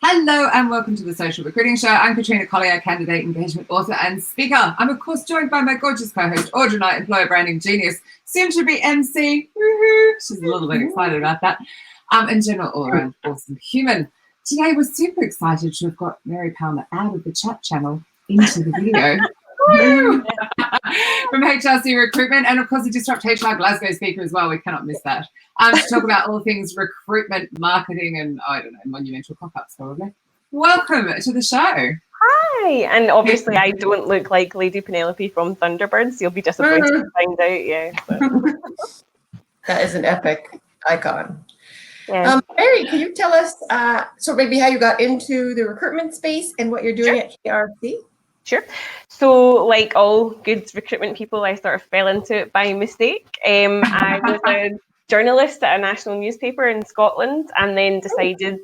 Hello and welcome to the Social Recruiting Show. I'm Katrina, Collier, candidate, engagement author and speaker. I'm of course joined by my gorgeous co-host Audra Knight, employer branding genius, soon to be MC. Woohoo! She's a little bit excited about that. And general all-around awesome human. Today we're super excited to have got Mary Palmer out of the chat channel into the video. From HRC Recruitment, and of course a Disrupt HR Glasgow speaker as well. We cannot miss that. To talk about all things recruitment, marketing, and I don't know, monumental cock-ups probably. Welcome to the show. Hi, and obviously I don't look like Lady Penelope from Thunderbirds. You'll be disappointed to find out. Yeah, that is an epic icon. Yeah. Mary, can you tell us so maybe how you got into the recruitment space and what you're doing at KRC? Sure. So, like all good recruitment people, I sort of fell into it by mistake. I was a journalist at a national newspaper in Scotland, and then decided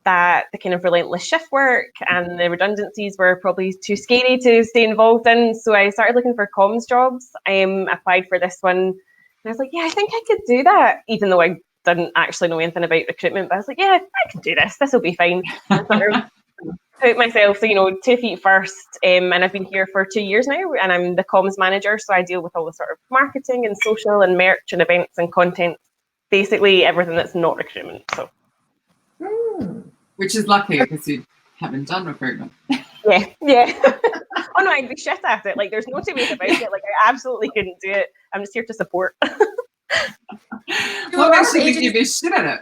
that the kind of relentless shift work and the redundancies were probably too scary to stay involved in. So I started looking for comms jobs. Applied for this one, and I was like, yeah, I think I could do that, even though I didn't actually know anything about recruitment. But I was like, yeah, I can do this. This will be fine. Put myself, 2 feet first, and I've been here for 2 years now, and I'm the comms manager, so I deal with all the sort of marketing and social and merch and events and content, basically everything that's not recruitment. So, which is lucky because you haven't done recruitment. Yeah. Oh no, I'd be shit at it. Like, there's no two ways about it. Like, I absolutely couldn't do it. I'm just here to support. What makes you think you'd be shit at it?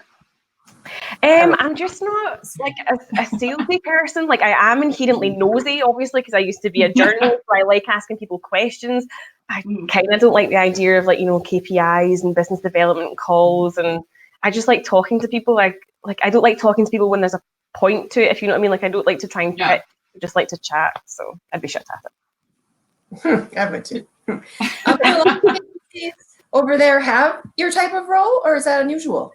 I'm just not like a salesy person. Like, I am inherently nosy, obviously, because I used to be a journalist, so I like asking people questions. I kind of don't like the idea of KPIs and business development calls, and I just like talking to people. Like I don't like talking to people when there's a point to it, if you know what I mean. Like, I don't like to try and pitch. I just like to chat. So I'd be shit at it. I would too. Over there have your type of role, or is that unusual?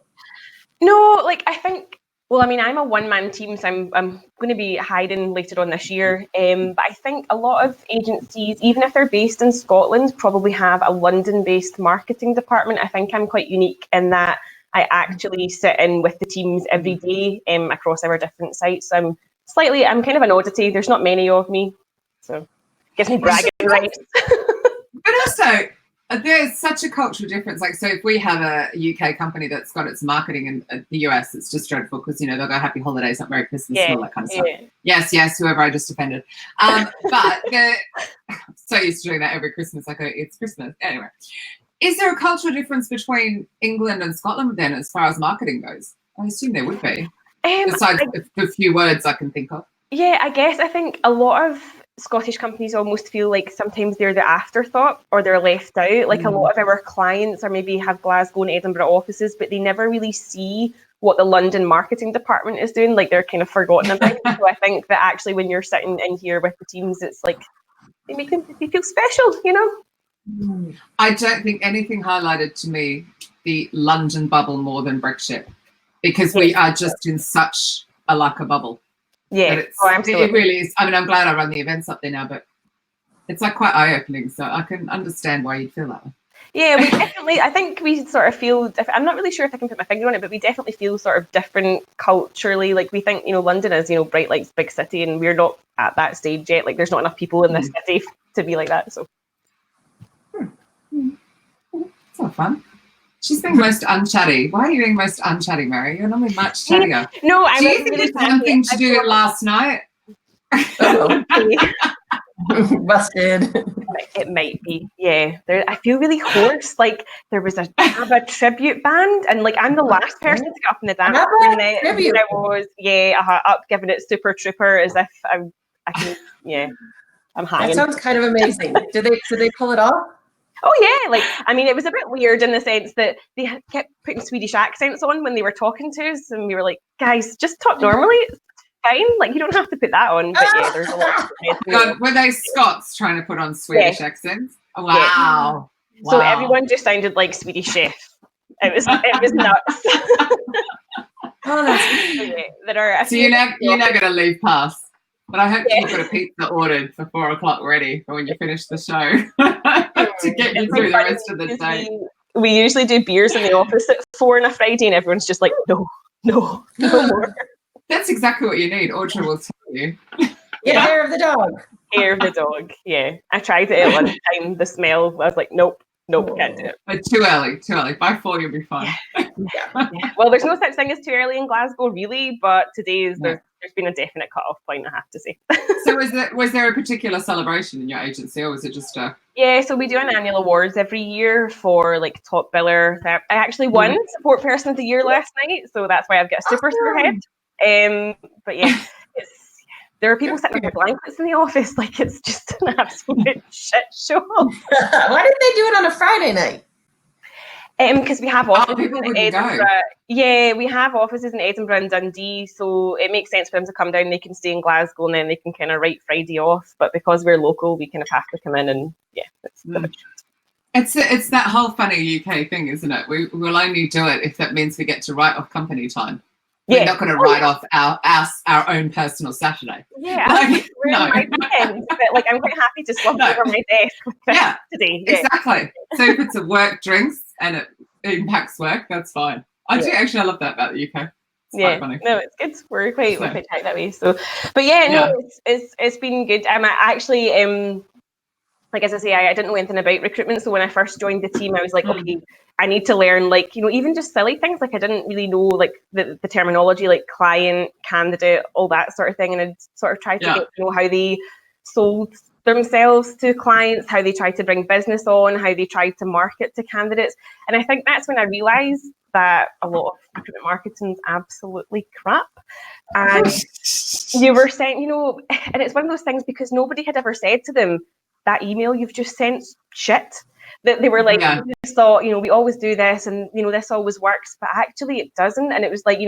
No, I'm a one-man team, so I'm going to be hiring later on this year. But I think a lot of agencies, even if they're based in Scotland, probably have a London-based marketing department. I think I'm quite unique in that I actually sit in with the teams every day across our different sites. So I'm kind of an oddity. There's not many of me, so it gives me bragging rights. But also, there's such a cultural difference. Like, so if we have a UK company that's got its marketing in the US, it's just dreadful because, they'll go happy holidays, not Merry Christmas, and all that kind of stuff. Yes, whoever I just offended. But they're so used to doing that every Christmas. I go, it's Christmas. Anyway, is there a cultural difference between England and Scotland then as far as marketing goes? I assume there would be. Besides the few words I can think of. Yeah, I guess I think a lot of Scottish companies almost feel like sometimes they're the afterthought or they're left out. Like, a lot of our clients or maybe have Glasgow and Edinburgh offices, but they never really see what the London marketing department is doing. Like, they're kind of forgotten about. So I think that actually when you're sitting in here with the teams, it's like they feel special, I don't think anything highlighted to me the London bubble more than Brexit, because we are just in such a bubble. Yeah, it really is. I mean, I'm glad I run the events up there now, but it's like quite eye-opening, so I can understand why you'd feel that way. Yeah, I think we sort of feel, I'm not really sure if I can put my finger on it, but we definitely feel sort of different culturally. Like, we think, London is, bright lights, big city, and we're not at that stage yet. Like, there's not enough people in this city to be like that, so. It's not fun. She's being most unchatty. Why are you being most unchatty, Mary? You're normally much chattier. No, do you think it's something to do with last night? Busted. It might be, yeah. I feel really hoarse. Like, there was a tribute band, and I'm the last person to get up in the dance floor. And I was, up giving it Super Trooper as if I'm high. That sounds kind of amazing. Did they pull it off? Oh yeah, it was a bit weird in the sense that they kept putting Swedish accents on when they were talking to us, and we were like, guys, just talk normally, it's fine, you don't have to put that on. But yeah, there's a lot. God, were they Scots trying to put on Swedish accents? Oh, wow. Yeah. So everyone just sounded like Swedish Chef. It was nuts. Oh, that's so you're not going to leave pass. But I hope you've got a pizza ordered for 4 o'clock ready for when you finish the show to get you through the rest of the day. We usually do beers in the office at 4 on a Friday, and everyone's just like, no more. That's exactly what you need. Audra will tell you. Get hair of the dog. Hair of the dog. Yeah, I tried it at lunchtime. The smell. I was like, nope, can't do it. But too early. By 4 you'll be fine. Yeah. Well, there's no such thing as too early in Glasgow, really. But today there's been a definite cut-off point, I have to say. So was there a particular celebration in your agency, or was it just a? Yeah, so we do an annual awards every year for like top biller. I actually won Support Person of the Year last night, so that's why I've got a superstar head. But yeah, there are people sitting on their blankets in the office, like it's just an absolute shit show. Why did they do it on a Friday night? Because we have offices in Edinburgh. Yeah, we have offices in Edinburgh and Dundee, so it makes sense for them to come down. They can stay in Glasgow and then they can kind of write Friday off. But because we're local, we kind of have to come in and It's that whole funny UK thing, isn't it? We'll only do it if that means we get to write off company time. We're not going to write off our own personal Saturday. Yeah, my weekend, but like I'm quite happy to swap over my desk today. Yeah. Exactly. So if it's a work drinks and it impacts work, that's fine. I love that about the UK. It's quite funny. No, it's good. We're quite tight that way. So, but it's been good. I'm actually like as I say, I didn't know anything about recruitment. So when I first joined the team, I was like, okay, I need to learn, like, even just silly things. Like I didn't really know like the terminology, like client, candidate, all that sort of thing. And I sort of tried to get to know how they sold themselves to clients, how they tried to bring business on, how they tried to market to candidates. And I think that's when I realized that a lot of recruitment marketing is absolutely crap. And you were saying, and it's one of those things because nobody had ever said to them, that email you've just sent shit. That they were like, we just thought, we always do this and, this always works, but actually it doesn't. And it was like,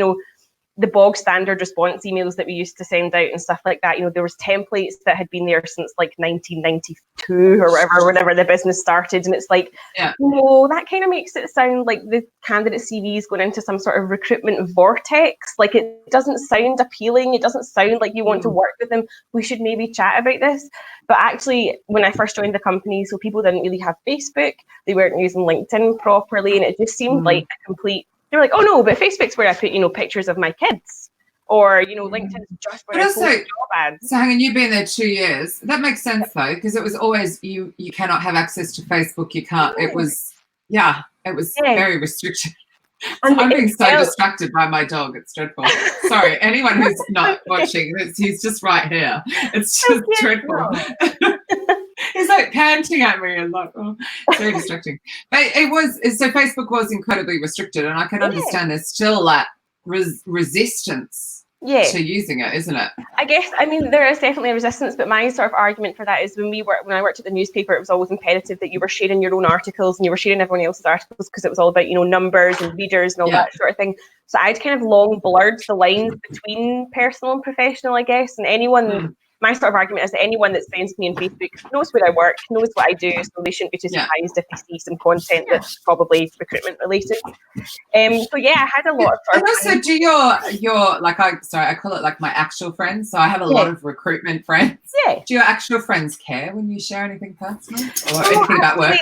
the bog standard response emails that we used to send out and stuff like that. There was templates that had been there since like 1992 or whenever the business started. And it's like, that kind of makes it sound like the candidate CV is going into some sort of recruitment vortex. Like it doesn't sound appealing. It doesn't sound like you want to work with them. We should maybe chat about this. But actually, when I first joined the company, so people didn't really have Facebook. They weren't using LinkedIn properly. And it just seemed like a complete... They were like, oh no, but Facebook's where I put, pictures of my kids. Or, LinkedIn's just where I post job ads. So hang on, you've been there 2 years. That makes sense though, because it was always, you cannot have access to Facebook. You can't, it was very restricted. And I'm being so distracted by my dog. It's dreadful. Sorry, anyone who's not watching, he's just right here. It's just dreadful. He's like panting at me and like, it's very distracting. But so Facebook was incredibly restricted, and I can understand there's still that resistance to using it, isn't it? I guess, there is definitely a resistance, but my sort of argument for that is when I worked at the newspaper, it was always imperative that you were sharing your own articles and you were sharing everyone else's articles because it was all about, numbers and readers and all that sort of thing. So I'd kind of long blurred the lines between personal and professional, I guess, and anyone... My sort of argument is that anyone that friends me on Facebook knows where I work, knows what I do, so they shouldn't be too surprised if they see some content that's probably recruitment related. So yeah, I had a lot of. And also, do your like I call it like my actual friends. So I have a lot of recruitment friends. Yeah. Do your actual friends care when you share anything personal or anything about work?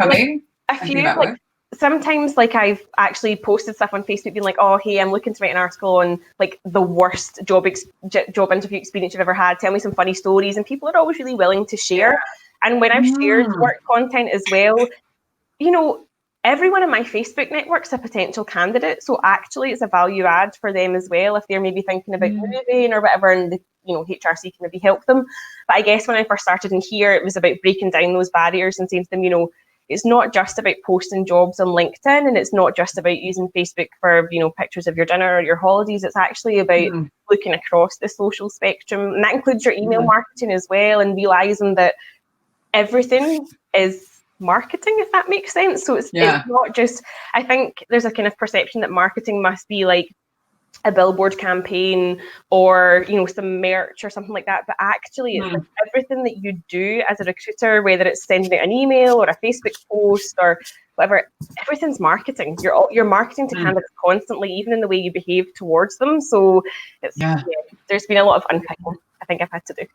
A few sometimes like I've actually posted stuff on Facebook being like, oh, hey, I'm looking to write an article on like the worst job interview experience you've ever had. Tell me some funny stories. And people are always really willing to share. And when I've shared work content as well, everyone in my Facebook network's a potential candidate. So actually it's a value add for them as well if they're maybe thinking about moving or whatever and the HRC can maybe help them. But I guess when I first started in here, it was about breaking down those barriers and saying to them, it's not just about posting jobs on LinkedIn and it's not just about using Facebook for, pictures of your dinner or your holidays. It's actually about looking across the social spectrum. And that includes your email marketing as well and realizing that everything is marketing, if that makes sense. So it's not just, I think there's a kind of perception that marketing must be like a billboard campaign or some merch or something like that, but actually it's like everything that you do as a recruiter, whether it's sending out an email or a Facebook post or whatever, everything's marketing. You're marketing to candidates constantly, even in the way you behave towards them. So it's there's been a lot of unpicking I think I've had to do.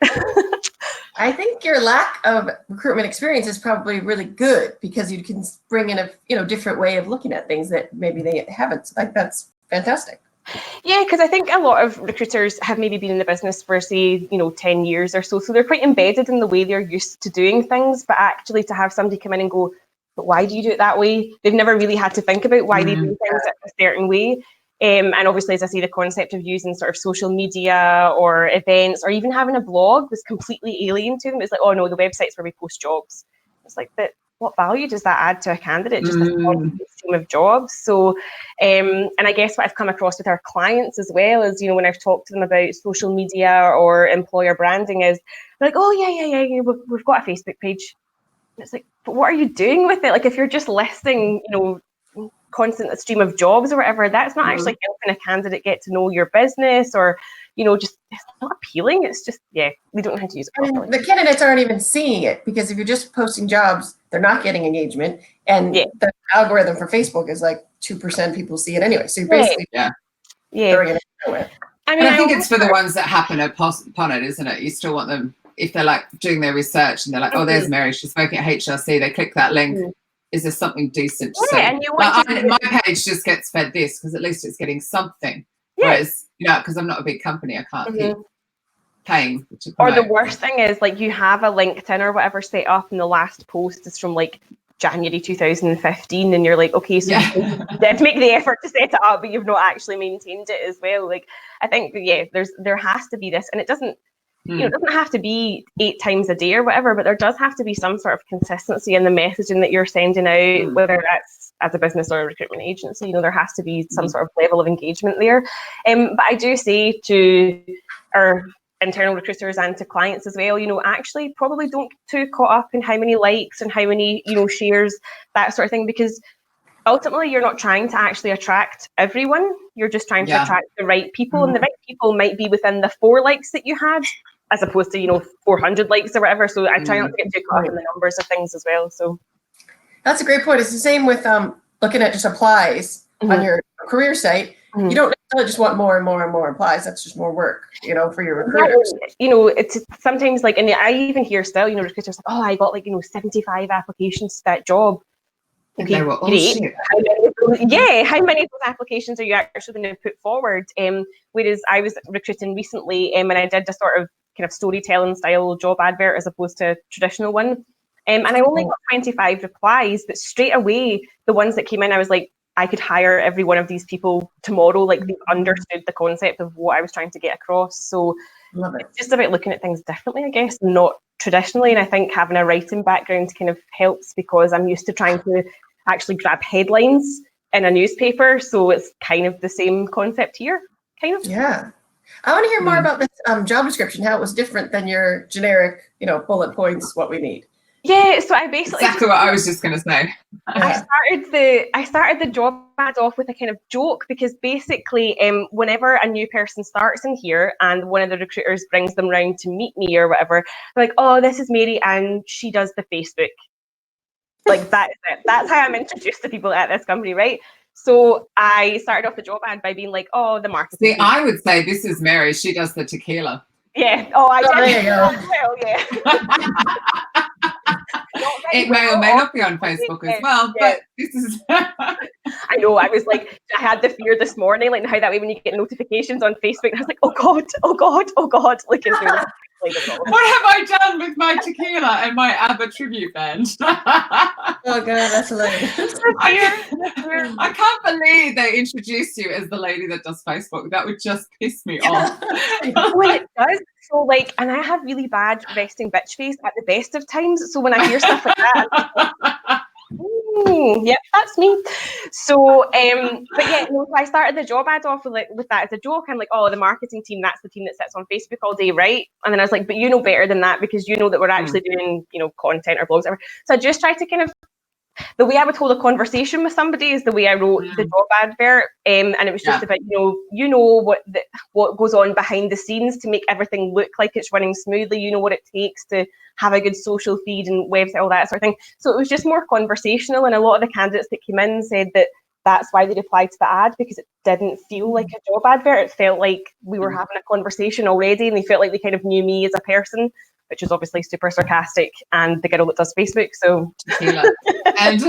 I think your lack of recruitment experience is probably really good because you can bring in a different way of looking at things that maybe they haven't. So I think that's fantastic. Yeah, because I think a lot of recruiters have maybe been in the business for, say, 10 years or so. So they're quite embedded in the way they're used to doing things. But actually to have somebody come in and go, but why do you do it that way? They've never really had to think about why they do things a certain way. And obviously, as I say, the concept of using sort of social media or events or even having a blog was completely alien to them. It's like, oh no, the website's where we post jobs. It's like, but what value does that add to a candidate? Just a stream of jobs. So, and I guess what I've come across with our clients as well is, when I've talked to them about social media or employer branding is they're like, oh yeah, we've got a Facebook page. And it's like, but what are you doing with it? Like, if you're just listing, constant stream of jobs or whatever, that's not actually helping a candidate get to know your business or, just it's not appealing. It's just, we don't know how to use it properly. And the candidates aren't even seeing it because if you're just posting jobs, they're not getting engagement. And the algorithm for Facebook is like 2% people see it anyway. So you're basically throwing it away. I think it's for the ones that happen upon it, isn't it? You still want them, if they're like doing their research and they're like, oh, there's Mary, she's working at HRC. They click that link. Is there something decent to say? And my page just gets fed this because at least it's getting something. Whereas, because I'm not a big company, I can't keep paying to promote. Or the worst thing is, like, you have a LinkedIn or whatever set up and the last post is from like January 2015 and you're like, okay, so you did make the effort to set it up, but you've not actually maintained it as well. Like, I think, there has to be this, and it doesn't, it doesn't have to be 8 times a day or whatever, but there does have to be some sort of consistency in the messaging that you're sending out, whether that's as a business or a recruitment agency. There has to be some sort of level of engagement there. But I do say to our internal recruiters and to clients as well, actually probably don't get too caught up in how many likes and how many, shares, that sort of thing, because ultimately you're not trying to actually attract everyone. You're just trying to attract the right people, and the right people might be within the 4 likes that you had, as opposed to 400 likes or whatever. So I try not to get too caught up in the numbers of things as well. So that's a great point. It's the same with looking at just applies on your career site. You don't necessarily just want more and more and more applies. That's just more work, for your recruiters. It's sometimes like, and I even hear still, recruiters like, oh, I got 75 applications to that job. Okay, they were all great. shit. How many of those applications are you actually going to put forward? Whereas I was recruiting recently, and I did a sort of kind of storytelling style job advert as opposed to a traditional one. And I only got 25 replies, but straight away, the ones that came in, I was like, I could hire every one of these people tomorrow. Like, they understood the concept of what I was trying to get across. So it's just about looking at things differently, I guess, not traditionally. And I think having a writing background kind of helps, because I'm used to trying to actually grab headlines in a newspaper. So it's kind of the same concept here, kind of. Yeah. I want to hear more about this job description, how it was different than your generic, bullet points, what we need. Yeah, so I basically exactly what I was just going to say. I started the job ad off with a kind of joke, because basically, whenever a new person starts in here and one of the recruiters brings them round to meet me or whatever, they're like, "Oh, this is Mary, and she does the Facebook." Like, that is it. That's how I'm introduced to people at this company, right? So I started off the job ad by being like, "Oh, the marketing." See, I would say, "This is Mary. She does the tequila." Yeah. Oh, I did. There you go. Well, yeah. It may or may not be on Facebook as well, but this is. I know. I was like, I had the fear this morning, like how that way when you get notifications on Facebook, I was like, oh God, looking through this. What have I done with my tequila and my ABBA tribute band? Oh God, that's hilarious. I can't believe they introduced you as the lady that does Facebook. That would just piss me off. Well, it does. So like, and I have really bad resting bitch face at the best of times. So when I hear stuff like that, yep, that's me. So, but yeah, no, I started the job ad off with that as a joke. I'm like, oh, the marketing team, that's the team that sits on Facebook all day, right? And then I was like, but you know better than that, because you know that we're actually doing, content or blogs, whatever. So I just tried to kind of, the way I would hold a conversation with somebody is the way I wrote the job advert, and it was just about what goes on behind the scenes to make everything look like it's running smoothly. You know what it takes to have a good social feed and website, all that sort of thing. So it was just more conversational, and a lot of the candidates that came in said that that's why they replied to the ad, because it didn't feel like a job advert. It felt like we were having a conversation already, and they felt like they kind of knew me as a person which is obviously super sarcastic, and the girl that does Facebook. So and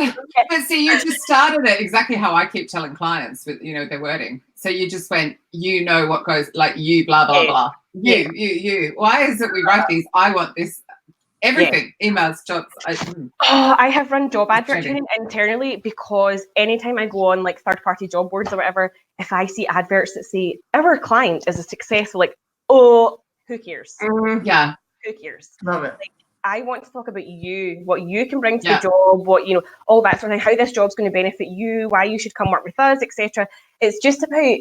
but see, you just started it exactly how I keep telling clients with their wording. So you just went, what goes, like, you blah blah blah, you. Why is it we write these? I want this. Everything, emails, jobs. I have run job advert training internally because anytime I go on like third-party job boards or whatever, if I see adverts that say our client is a success, like, oh, who cares? Yeah, who cares? Love it. Like, I want to talk about you, what you can bring to the job, what all that sort of thing, how this job's going to benefit you, why you should come work with us, etc. It's just about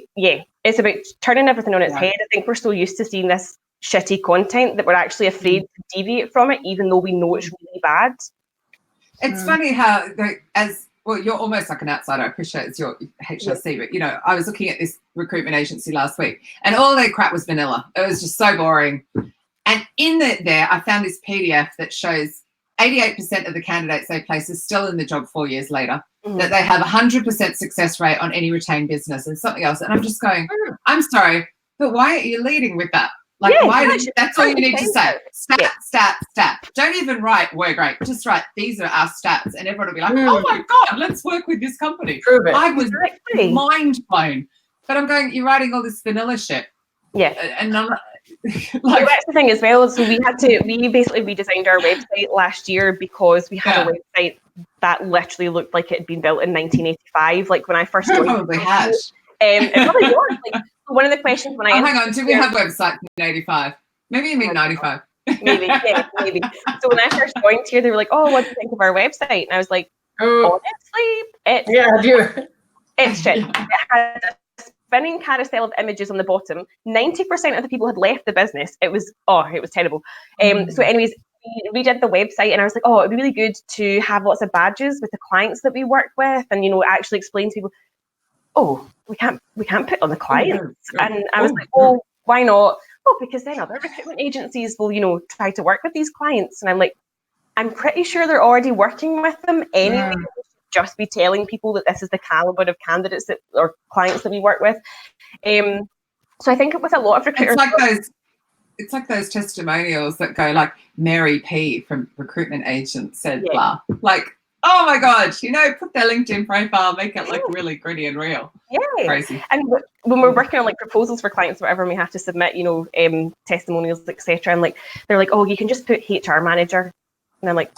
it's about turning everything on its head. I think we're so used to seeing this shitty content that we're actually afraid to deviate from it, even though we know it's really bad. It's funny how, as well, you're almost like an outsider. I appreciate it's your HRC, but I was looking at this recruitment agency last week, and all their crap was vanilla. It was just so boring. And in there, I found this PDF that shows 88% of the candidates they place is still in the job 4 years later. That they have 100% success rate on any retained business and something else. And I'm just going, I'm sorry, but why are you leading with that? Like, that's all you need to say. Stat. Don't even write, we're great. Just write, these are our stats. And everyone will be like, oh my God, let's work with this company. Prove it. I was mind blown. But I'm going, you're writing all this vanilla shit. Yeah. And I'm like, that's the thing as well. So we basically redesigned our website last year because we had a website that literally looked like it had been built in 1985. Like when I first joined. Probably had. It probably was. Like, one of the questions when I hang on, did we have website in 85? Maybe you mean 95. Maybe. So when I first joined here, they were like, "Oh, what do you think of our website?" And I was like, "Honestly, it's shit." It had a spinning carousel of images on the bottom. 90% of the people had left the business. It was terrible. So, anyways, we redid the website, and I was like, "Oh, it'd be really good to have lots of badges with the clients that we work with, and actually explain to people." Oh, we can't put on the clients. And I was like, well, why not? Well, because then other recruitment agencies will, try to work with these clients. And I'm like, I'm pretty sure they're already working with them anyway. We should just be telling people that this is the caliber of candidates or clients that we work with. So I think with a lot of recruiters, it's like those testimonials that go like, Mary P from recruitment agent said blah. Like, oh my God, put their LinkedIn profile, make it like really gritty and real. Yeah. Crazy. And when we're working on like proposals for clients, whatever, and we have to submit, testimonials, etc. And like, they're like, oh, you can just put HR manager. And I'm like,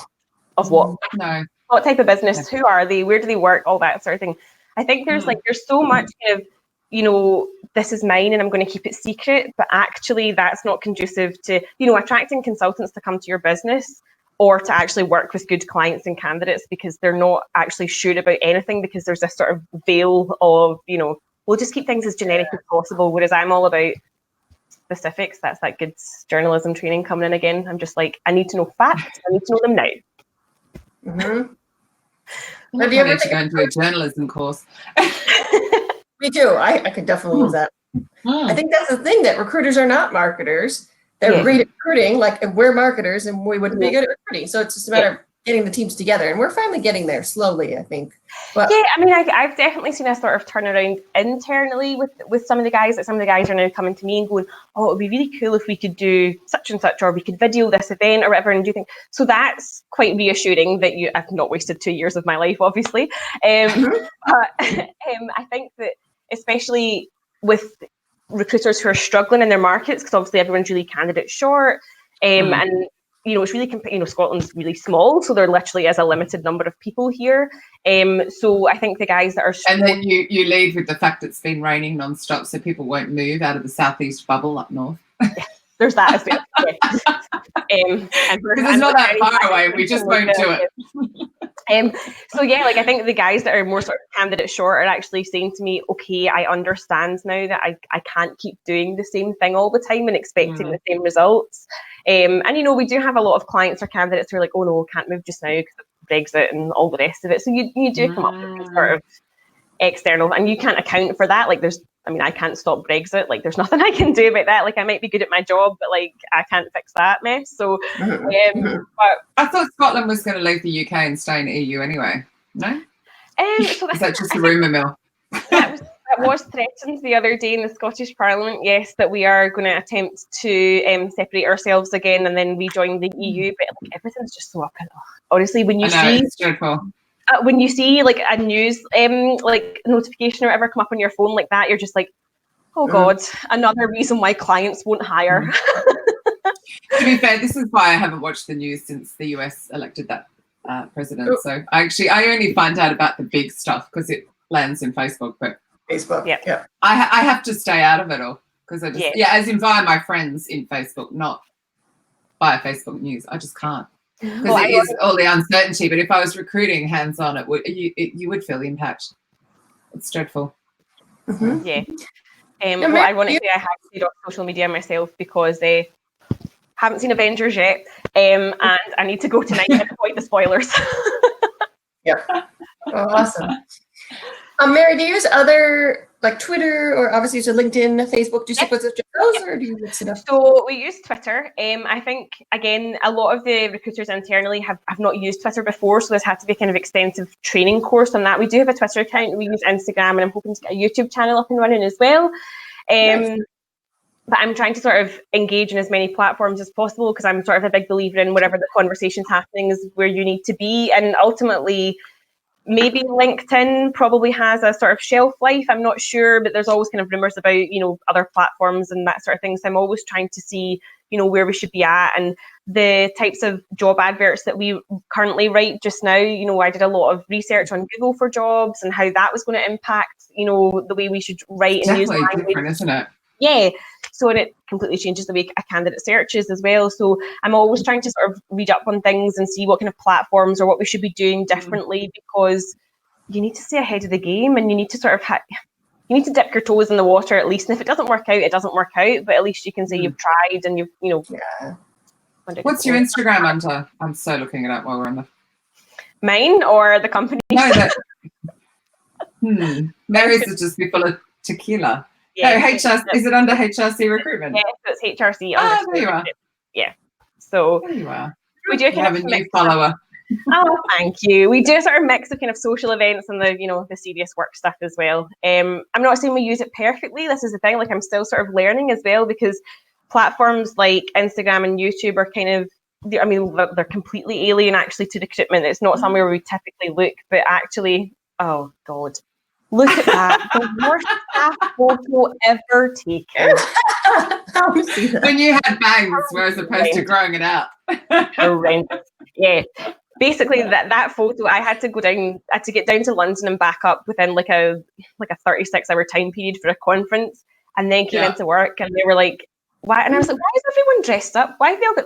of what? No. What type of business? Who are they? Where do they work? All that sort of thing. I think there's so much kind of, this is mine and I'm going to keep it secret, but actually that's not conducive to, attracting consultants to come to your business, or to actually work with good clients and candidates, because they're not actually sure about anything, because there's this sort of veil of, we'll just keep things as generic as possible. Whereas I'm all about specifics. That's that good journalism training coming in again. I'm just like, I need to know facts. I need to know them now. Have you ever go and do a journalism course? Me too. I could definitely use that. I think that's the thing, that recruiters are not marketers. They're great at recruiting, like we're marketers and we wouldn't be good at recruiting. So it's just a matter of getting the teams together. And we're finally getting there slowly, I think. But I've definitely seen a sort of turnaround internally with some of the guys. Like some of the guys are now coming to me and going, oh, it would be really cool if we could do such and such, or we could video this event or whatever. And do you think so? That's quite reassuring that I've not wasted 2 years of my life, obviously. But I think that especially with recruiters who are struggling in their markets, because obviously everyone's really candidate short, and it's really Scotland's really small, so there literally is a limited number of people here. So I think the guys that are and then you lead with the fact it's been raining non-stop, so people won't move out of the southeast bubble up north. There's that as well. Because it's not that far away, we just won't do it. I think the guys that are more sort of candidate short are actually saying to me, okay, I understand now that I can't keep doing the same thing all the time and expecting the same results. And we do have a lot of clients or candidates who are like, oh no, can't move just now because of Brexit and all the rest of it. So you do come up with sort of external, and you can't account for that. Like I can't stop Brexit. Like there's nothing I can do about that. Like I might be good at my job, but like I can't fix that mess. So, but I thought Scotland was going to leave the UK and stay in the EU anyway. No? So is that just a rumour mill? That was It was threatened the other day in the Scottish Parliament, yes, that we are going to attempt to separate ourselves again and then rejoin the EU. But like, everything's just so up and honestly, when you see it's dreadful. When you see like a news like notification or whatever come up on your phone like that, you're just like, oh God, another reason why clients won't hire. To be fair, this is why I haven't watched the news since the US elected that president. So I only find out about the big stuff because it lands in Facebook. But yeah. I have to stay out of it all because I just as in via my friends in Facebook, not via Facebook news. I just can't. Because it is all the uncertainty. But if I was recruiting hands-on, you would feel the impact. It's dreadful. Yeah. Well, ironically, I have stayed off social media myself because I haven't seen Avengers yet, and I need to go tonight to avoid the spoilers. Yeah. Oh, awesome. Mary, do you use other like Twitter or obviously so LinkedIn, Facebook? Do you stick with those or do you mix it up? So we use Twitter. I think again a lot of the recruiters internally have not used Twitter before, so there's had to be a kind of extensive training course on that. We do have a Twitter account. We use Instagram, and I'm hoping to get a YouTube channel up and running as well. Nice. But I'm trying to sort of engage in as many platforms as possible because I'm sort of a big believer in whatever the conversation's happening is where you need to be, and ultimately. Maybe LinkedIn probably has a sort of shelf life. I'm not sure, but there's always kind of rumors about, other platforms and that sort of thing. So I'm always trying to see, where we should be at and the types of job adverts that we currently write just now. I did a lot of research on Google for jobs and how that was going to impact, the way we should write and use language. Different, isn't it? Yeah. So, and it completely changes the way a candidate searches as well. So I'm always trying to sort of read up on things and see what kind of platforms or what we should be doing differently because you need to stay ahead of the game and you need to sort of you need to dip your toes in the water at least. And if it doesn't work out, it doesn't work out. But at least you can say you've tried and you've, Yeah. What's your Instagram under? I'm so looking it up while we're on the. Mine or the company? No, that. Mary's would just be full of tequila. Yeah, is it under HRC Recruitment? Yeah, so it's HRC. There you are. Yeah. So there you are. We do have a new follower. Oh, thank you. We do sort of mix of kind of social events and the serious work stuff as well. I'm not saying we use it perfectly. This is the thing. Like I'm still sort of learning as well because platforms like Instagram and YouTube are kind of, they're completely alien actually to recruitment. It's not somewhere where we typically look, but actually, oh God. Look at that. The worst staff photo ever taken. When you had bangs, as opposed to growing it out. Horrendous. Yeah. Basically, that photo, I had to get down to London and back up within like a 36-hour time period for a conference, and then came into work, and they were like, "Why?" And I was like, "Why is everyone dressed up? Why have they all got?"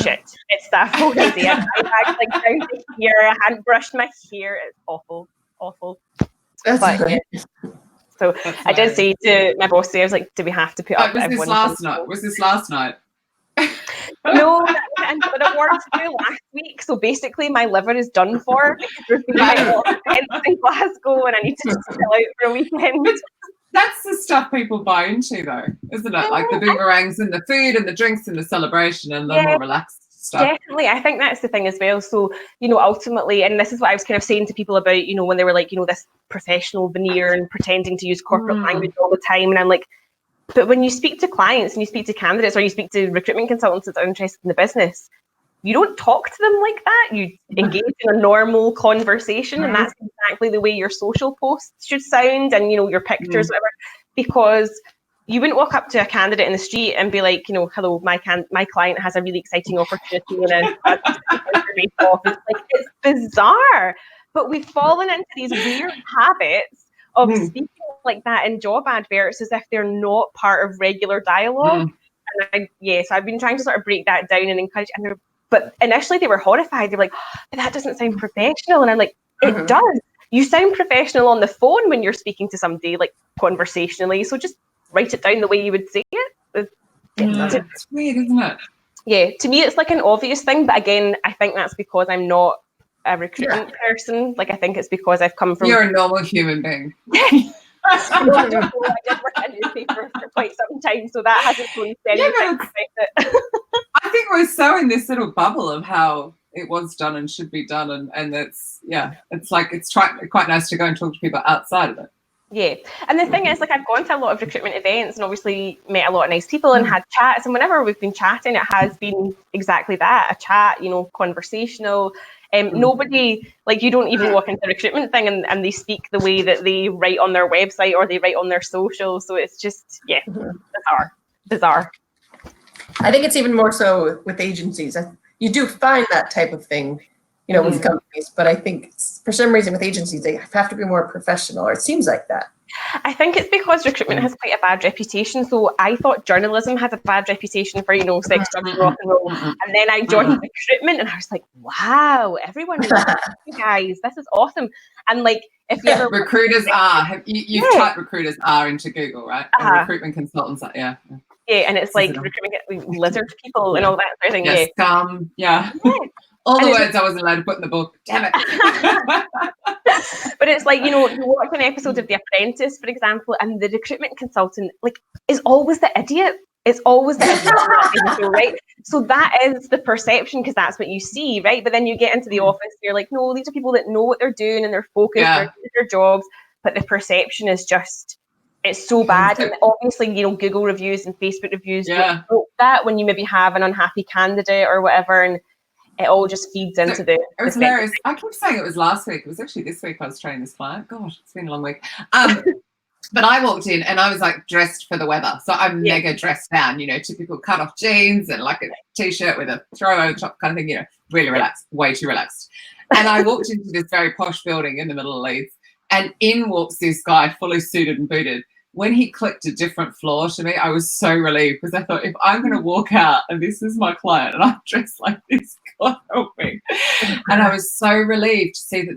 Shit, it's staff photo day. I had like down to here. I hadn't brushed my hair. It's awful. So I did say to my boss today, I was like, do we have to put up was this last night? No, and I worked through last week. So basically my liver is done for because there's been a lot of events in Glasgow and I need to just chill out for a weekend. That's the stuff people buy into though, isn't it? Like the boomerangs and the food and the drinks and the celebration and the more relaxed stuff. Definitely. I think that's the thing as well. So, ultimately, and this is what I was kind of saying to people about, when they were like, this professional veneer and pretending to use corporate language all the time. And I'm like, but when you speak to clients and you speak to candidates or you speak to recruitment consultants that are interested in the business, you don't talk to them like that. You engage in a normal conversation and that's exactly the way your social posts should sound and, your pictures, whatever, because you wouldn't walk up to a candidate in the street and be like, hello, my client has a really exciting opportunity in a office. Like, it's bizarre. But we've fallen into these weird habits of speaking like that in job adverts as if they're not part of regular dialogue. And so I've been trying to sort of break that down and encourage. But initially they were horrified. They were like, but that doesn't sound professional. And I'm like, it does. You sound professional on the phone when you're speaking to somebody, like conversationally. So just write it down the way you would say it. It's weird, isn't it? Yeah, to me it's like an obvious thing, but again, I think that's because I'm not a recruitment person. Like I think it's because I've come from. You're a normal human being. I did work in a newspaper for quite some time, so that hasn't really stereotyped it. I think we're so in this little bubble of how it was done and should be done, and it's like it's quite nice to go and talk to people outside of it. Yeah. And the thing is, like, I've gone to a lot of recruitment events and obviously met a lot of nice people and had chats. And whenever we've been chatting, it has been exactly that, a chat, you know, conversational. Nobody, like, you don't even walk into the recruitment thing and they speak the way that they write on their website or they write on their social. So it's just, bizarre. I think it's even more so with agencies. You do find that type of thing, you know, with companies, but I think for some reason with agencies, they have to be more professional, or it seems like that. I think it's because recruitment has quite a bad reputation. So I thought journalism had a bad reputation for, you know, sex, drugs, and rock and roll. And then I joined recruitment and I was like, wow, everyone knows you guys. This is awesome. And like, if you ever recruiters are, you've typed recruiters are into Google, right? And recruitment consultants are, Yeah, and it's like recruitment lizard people and all that sort of thing. Yeah, scum. Yeah. All the words I wasn't allowed to put in the book. Damn it. But it's like, you know, you watch an episode of The Apprentice, for example, and the recruitment consultant, like, is always the idiot. It's always the idiot, right? So that is the perception, because that's what you see, right? But then you get into the office, you're like, no, these are people that know what they're doing and they're focused, they're doing their jobs. But the perception is just, it's so bad. And obviously, you know, Google reviews and Facebook reviews don't help that when you maybe have an unhappy candidate or whatever, and it all just feeds into the. It was hilarious. I keep saying it was last week. It was actually this week I was training this client. Gosh, it's been a long week. But I walked in and I was like dressed for the weather. So I'm mega dressed down, you know, typical cut off jeans and like a t-shirt with a throw over the top kind of thing, you know, really relaxed, way too relaxed. And I walked into this very posh building in the middle of Leeds, and in walks this guy fully suited and booted. When he clicked a different floor to me, I was so relieved, because I thought, if I'm going to walk out and this is my client and I'm dressed like this, God help me. And I was so relieved to see that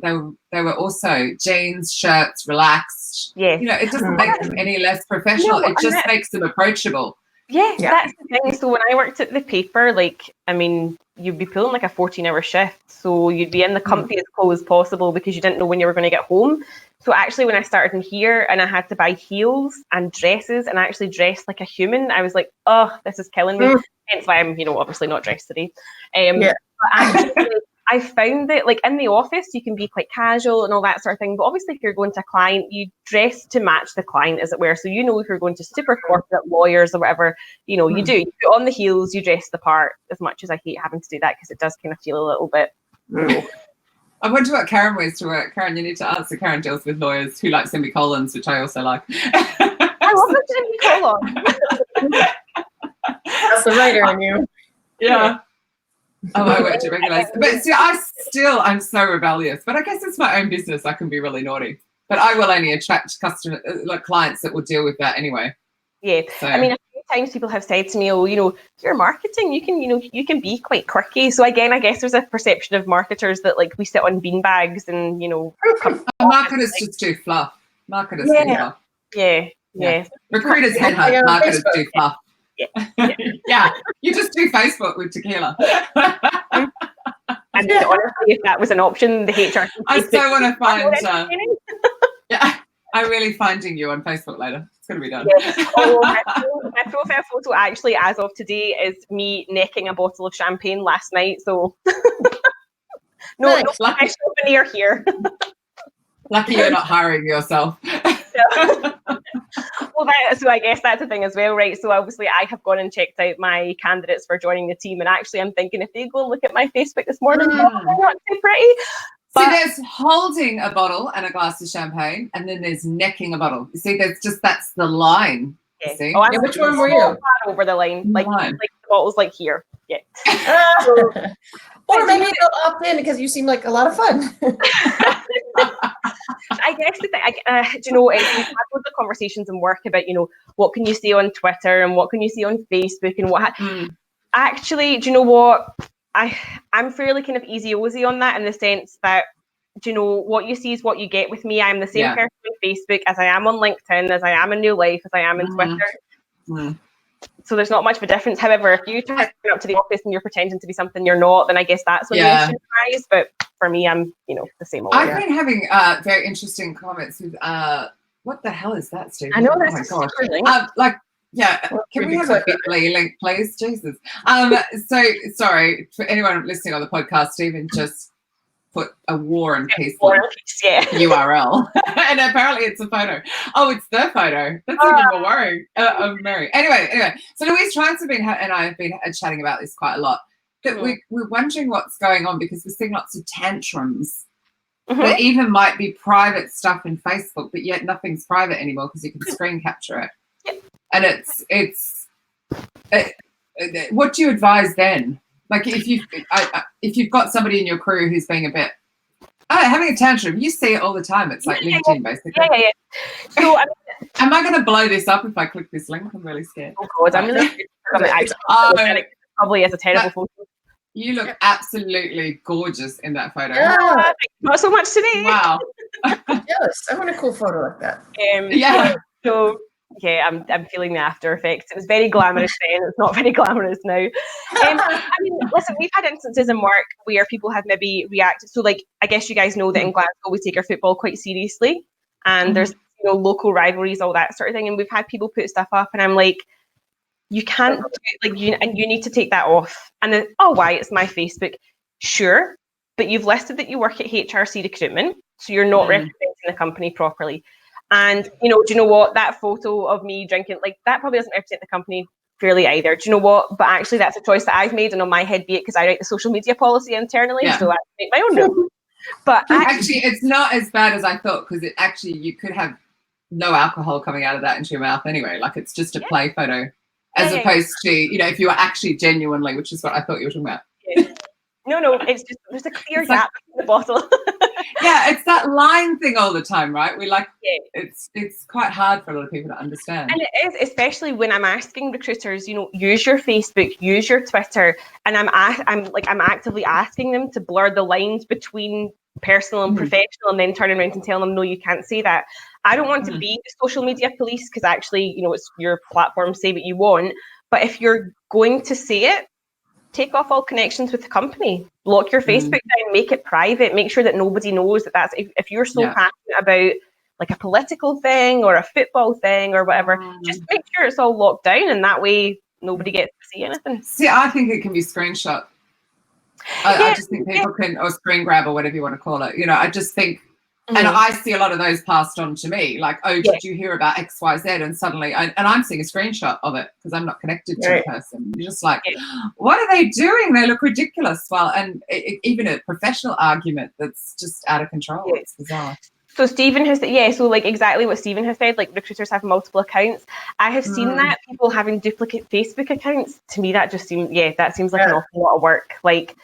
they were also jeans, shirts, relaxed. Yeah. You know, it doesn't make them any less professional. No, it just makes them approachable. Yeah, that's the thing. So when I worked at the paper, like, I mean, you'd be pulling like a 14-hour shift. So you'd be in the comfiest clothes possible because you didn't know when you were going to get home. So actually, when I started in here and I had to buy heels and dresses and I actually dressed like a human, I was like, oh, this is killing me. Hence why I'm, you know, obviously not dressed today. But actually, I found that, like, in the office, you can be quite casual and all that sort of thing. But obviously, if you're going to a client, you dress to match the client, as it were. So, you know, if you're going to super corporate lawyers or whatever, you know, you do. You put on the heels, you dress the part, as much as I hate having to do that, because it does kind of feel a little bit. I wonder what Karen wears to work. Karen, you need to answer. Karen deals with lawyers who like semicolons, which I also like. I love the semicolon. That's the writer in you. Yeah. Oh, I work to regulate. But see, I'm so rebellious. But I guess it's my own business. I can be really naughty. But I will only attract clients that will deal with that anyway. Yeah. So. I mean, a few times people have said to me, oh, you know, you're marketing, you can be quite quirky. So again, I guess there's a perception of marketers that, like, we sit on beanbags and, you know. Marketers just do fluff. Marketers do fluff. Yeah. Recruiters headhunt, marketers do fluff. Yeah, you just do Facebook with tequila. And honestly, if that was an option, the HR. I so want to find. I'm really finding you on Facebook later. It's going to be done. Yeah. Oh, my profile photo actually, as of today, is me necking a bottle of champagne last night. So no souvenir here. Lucky you're not hiring yourself. Well, so I guess that's the thing as well, right? So obviously I have gone and checked out my candidates for joining the team, and actually I'm thinking, if they go and look at my Facebook this morning, they're not too pretty. See, there's holding a bottle and a glass of champagne, and then there's necking a bottle. You see, that's the line. Yeah. See? Oh, which one were you? Over the line, like the bottle's like here. Yeah. Or maybe they'll opt in because you seem like a lot of fun. I guess the thing, you know, we've had loads of conversations in work about, you know, what can you see on Twitter and what can you see on Facebook and what. Actually, do you know what? I'm fairly kind of easy-ozy on that, in the sense that, do you know, what you see is what you get with me. I'm the same person on Facebook as I am on LinkedIn, as I am in New Life, as I am in Twitter. So there's not much of a difference. However, if you turn up to the office and you're pretending to be something you're not, then I guess that's when the issue arises. But for me, I'm, you know, the same. I've been having very interesting comments with what the hell is that, Steve? I know, that's can we have a Bitly link, please? Jesus. So sorry for anyone listening on the podcast. Stephen just put a War and Peace yeah. URL, and apparently it's a photo. Oh, it's the photo. That's even more worrying of Mary. Anyway, so Louise Triance and I have been chatting about this quite a lot. That we're wondering what's going on because we're seeing lots of tantrums that even might be private stuff in Facebook, but yet nothing's private anymore because you can screen capture it. Yep. And it's what do you advise then? Like if you've got somebody in your crew who's being a bit having a tantrum, you see it all the time. It's like LinkedIn, basically. Yeah. So am I going to blow this up if I click this link? I'm really scared. Oh God, I'm really scared. Probably as a terrible photo. You look absolutely gorgeous in that photo. Yeah. Not so much today. Wow. Yes, I want a cool photo like that. So I'm feeling the after effects. It was very glamorous then. It's not very glamorous now. I mean, listen, we've had instances in work where people have maybe reacted. So, like, I guess you guys know that in Glasgow we take our football quite seriously, and there's local rivalries, all that sort of thing. And we've had people put stuff up, and I'm like, you can't do it, like you need to take that off. And then, why? It's my Facebook. Sure, but you've listed that you work at HRC Recruitment, so you're not representing the company properly. And, do you know what? That photo of me drinking, like, that probably doesn't represent the company fairly either. Do you know what? But actually, that's a choice that I've made, and on my head be it because I write the social media policy internally, so I make my own rules. But actually, it's not as bad as I thought because you could have no alcohol coming out of that into your mouth anyway. Like, it's just a play photo as opposed to, if you were actually genuinely, which is what I thought you were talking about. Yeah. No, it's just, there's a clear gap in the bottle. Yeah, it's that line thing all the time, right? We it's quite hard for a lot of people to understand. And it is, especially when I'm asking recruiters, use your Facebook, use your Twitter, and I'm actively asking them to blur the lines between personal and professional, and then turning around and telling them, no, you can't say that. I don't want to be the social media police because actually, it's your platform, say what you want. But if you're going to say it, take off all connections with the company, block your Facebook down, make it private, make sure that nobody knows that's, if you're so passionate about like a political thing or a football thing or whatever, just make sure it's all locked down, and that way nobody gets to see anything. See, I think it can be screenshot. I just think people can, or screen grab or whatever you want to call it. I just think, and I see a lot of those passed on to me, like, did you hear about X, Y, Z? And suddenly, I'm seeing a screenshot of it because I'm not connected to the person. You're just like, what are they doing? They look ridiculous. Well, and even a professional argument that's just out of control. It's bizarre. So Stephen has so like exactly what Stephen has said, like recruiters have multiple accounts. I have seen that people having duplicate Facebook accounts. To me, that just seems that seems like an awful lot of work. Like,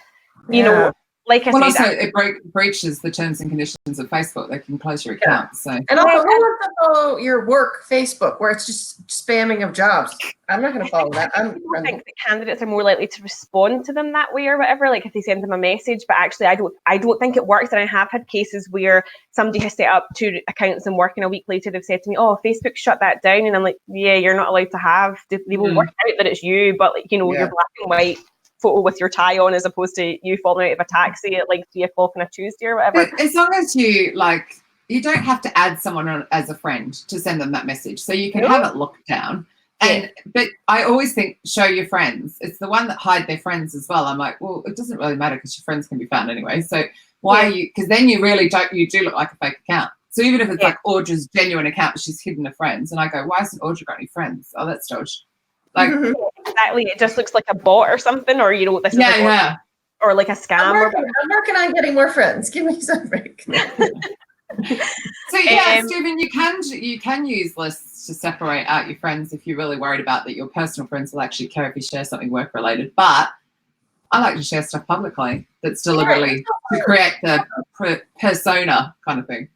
like I said, also it breaches the terms and conditions of Facebook. They can close your account. So, and also, who wants to follow your work Facebook where it's just spamming of jobs? I'm not going to follow that. I think the candidates are more likely to respond to them that way or whatever. Like if they send them a message, but actually, I don't think it works. And I have had cases where somebody has set up 2 accounts and work, and a week later they've said to me, "Oh, Facebook shut that down," and I'm like, "Yeah, you're not allowed to have." They will work out that it's you, but like your black and white photo with your tie on as opposed to you falling out of a taxi at like 3 o'clock on a Tuesday or whatever. But as long as you you don't have to add someone on as a friend to send them that message, so you can have it locked down. But I always think show your friends. It's the one that hide their friends as well. I'm like, well, it doesn't really matter because your friends can be found anyway. So why are you? Because then you really don't. You do look like a fake account. So even if it's like Audra's genuine account, but she's hidden her friends, and I go, why hasn't Audra got any friends? Oh, that's dodge. Like exactly, it just looks like a bot or something, or this is or like a scam. I'm working on getting more friends. Give me some break. So Stephen, you can use lists to separate out your friends if you're really worried about that your personal friends will actually care if you share something work related. But I like to share stuff publicly that's deliberately to create the persona kind of thing.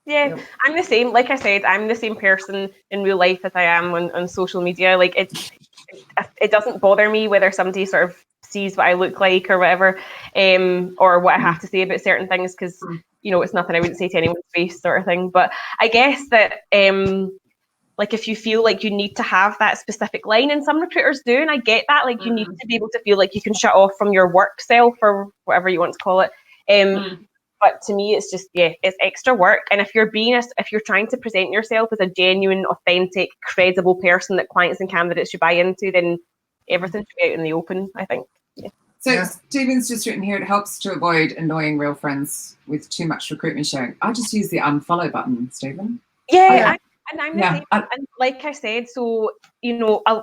Yeah, I'm the same. Like I said, I'm the same person in real life as I am on social media. Like it doesn't bother me whether somebody sort of sees what I look like or whatever, or what I have to say about certain things, because it's nothing I wouldn't say to anyone's face, sort of thing. But I guess that like if you feel like you need to have that specific line, and some recruiters do, and I get that, like you need to be able to feel like you can shut off from your work self or whatever you want to call it. But to me, it's just, it's extra work. And if you're trying to present yourself as a genuine, authentic, credible person that clients and candidates should buy into, then everything should be out in the open, I think. Yeah. So Stephen's just written here, it helps to avoid annoying real friends with too much recruitment sharing. I just use the unfollow button, Stephen. Yeah, and I'm the same. And like I said, so,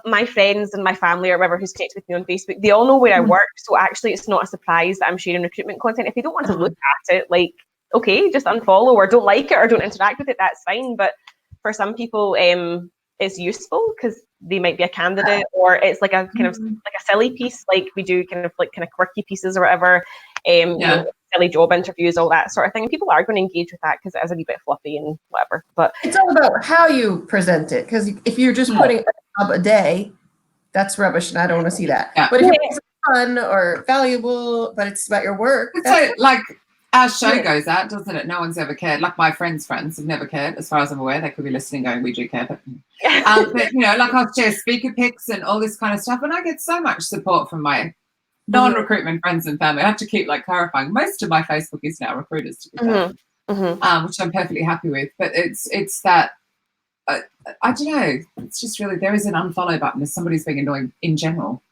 my friends and my family or whoever who's connected with me on Facebook, they all know where I work. So actually, it's not a surprise that I'm sharing recruitment content. If they don't want to look at it, like, okay, just unfollow or don't like it or don't interact with it, that's fine. But for some people, it's useful because they might be a candidate, or it's like a kind of like a silly piece, like we do kind of quirky pieces or whatever, silly job interviews, all that sort of thing. People are going to engage with that because it is a wee bit fluffy and whatever. But it's all about how you present it, because if you're just putting a day, that's rubbish, and I don't want to see that. Yeah. But if it's fun or valuable, but it's about your work. So, like, our show goes out, doesn't it? No one's ever cared. Like, my friends' friends have never cared, as far as I'm aware. They could be listening going, we do care. But like, I'll share speaker pics and all this kind of stuff. And I get so much support from my non-recruitment friends and family. I have to keep, clarifying. Most of my Facebook is now recruiters, to be fair, which I'm perfectly happy with. But it's that, I don't know. It's just really, there is an unfollow button if somebody's being annoying in general.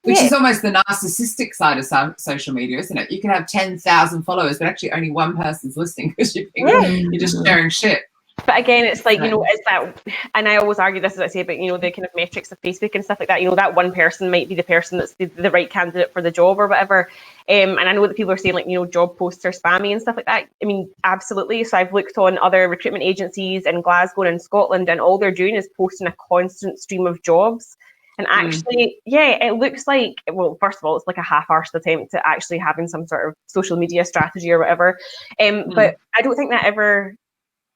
Which is almost the narcissistic side of social media, isn't it? You can have 10,000 followers, but actually only one person's listening because you're just sharing shit. But again, it's like, it's that, and I always argue this, as I say, but, the kind of metrics of Facebook and stuff like that, that one person might be the person that's the right candidate for the job or whatever. And I know that people are saying, job posts are spammy and stuff like that. I mean, absolutely. So I've looked on other recruitment agencies in Glasgow and Scotland, and all they're doing is posting a constant stream of jobs. And actually, it looks like, well, first of all, it's like a half-arsed attempt to actually having some sort of social media strategy or whatever. But I don't think that ever,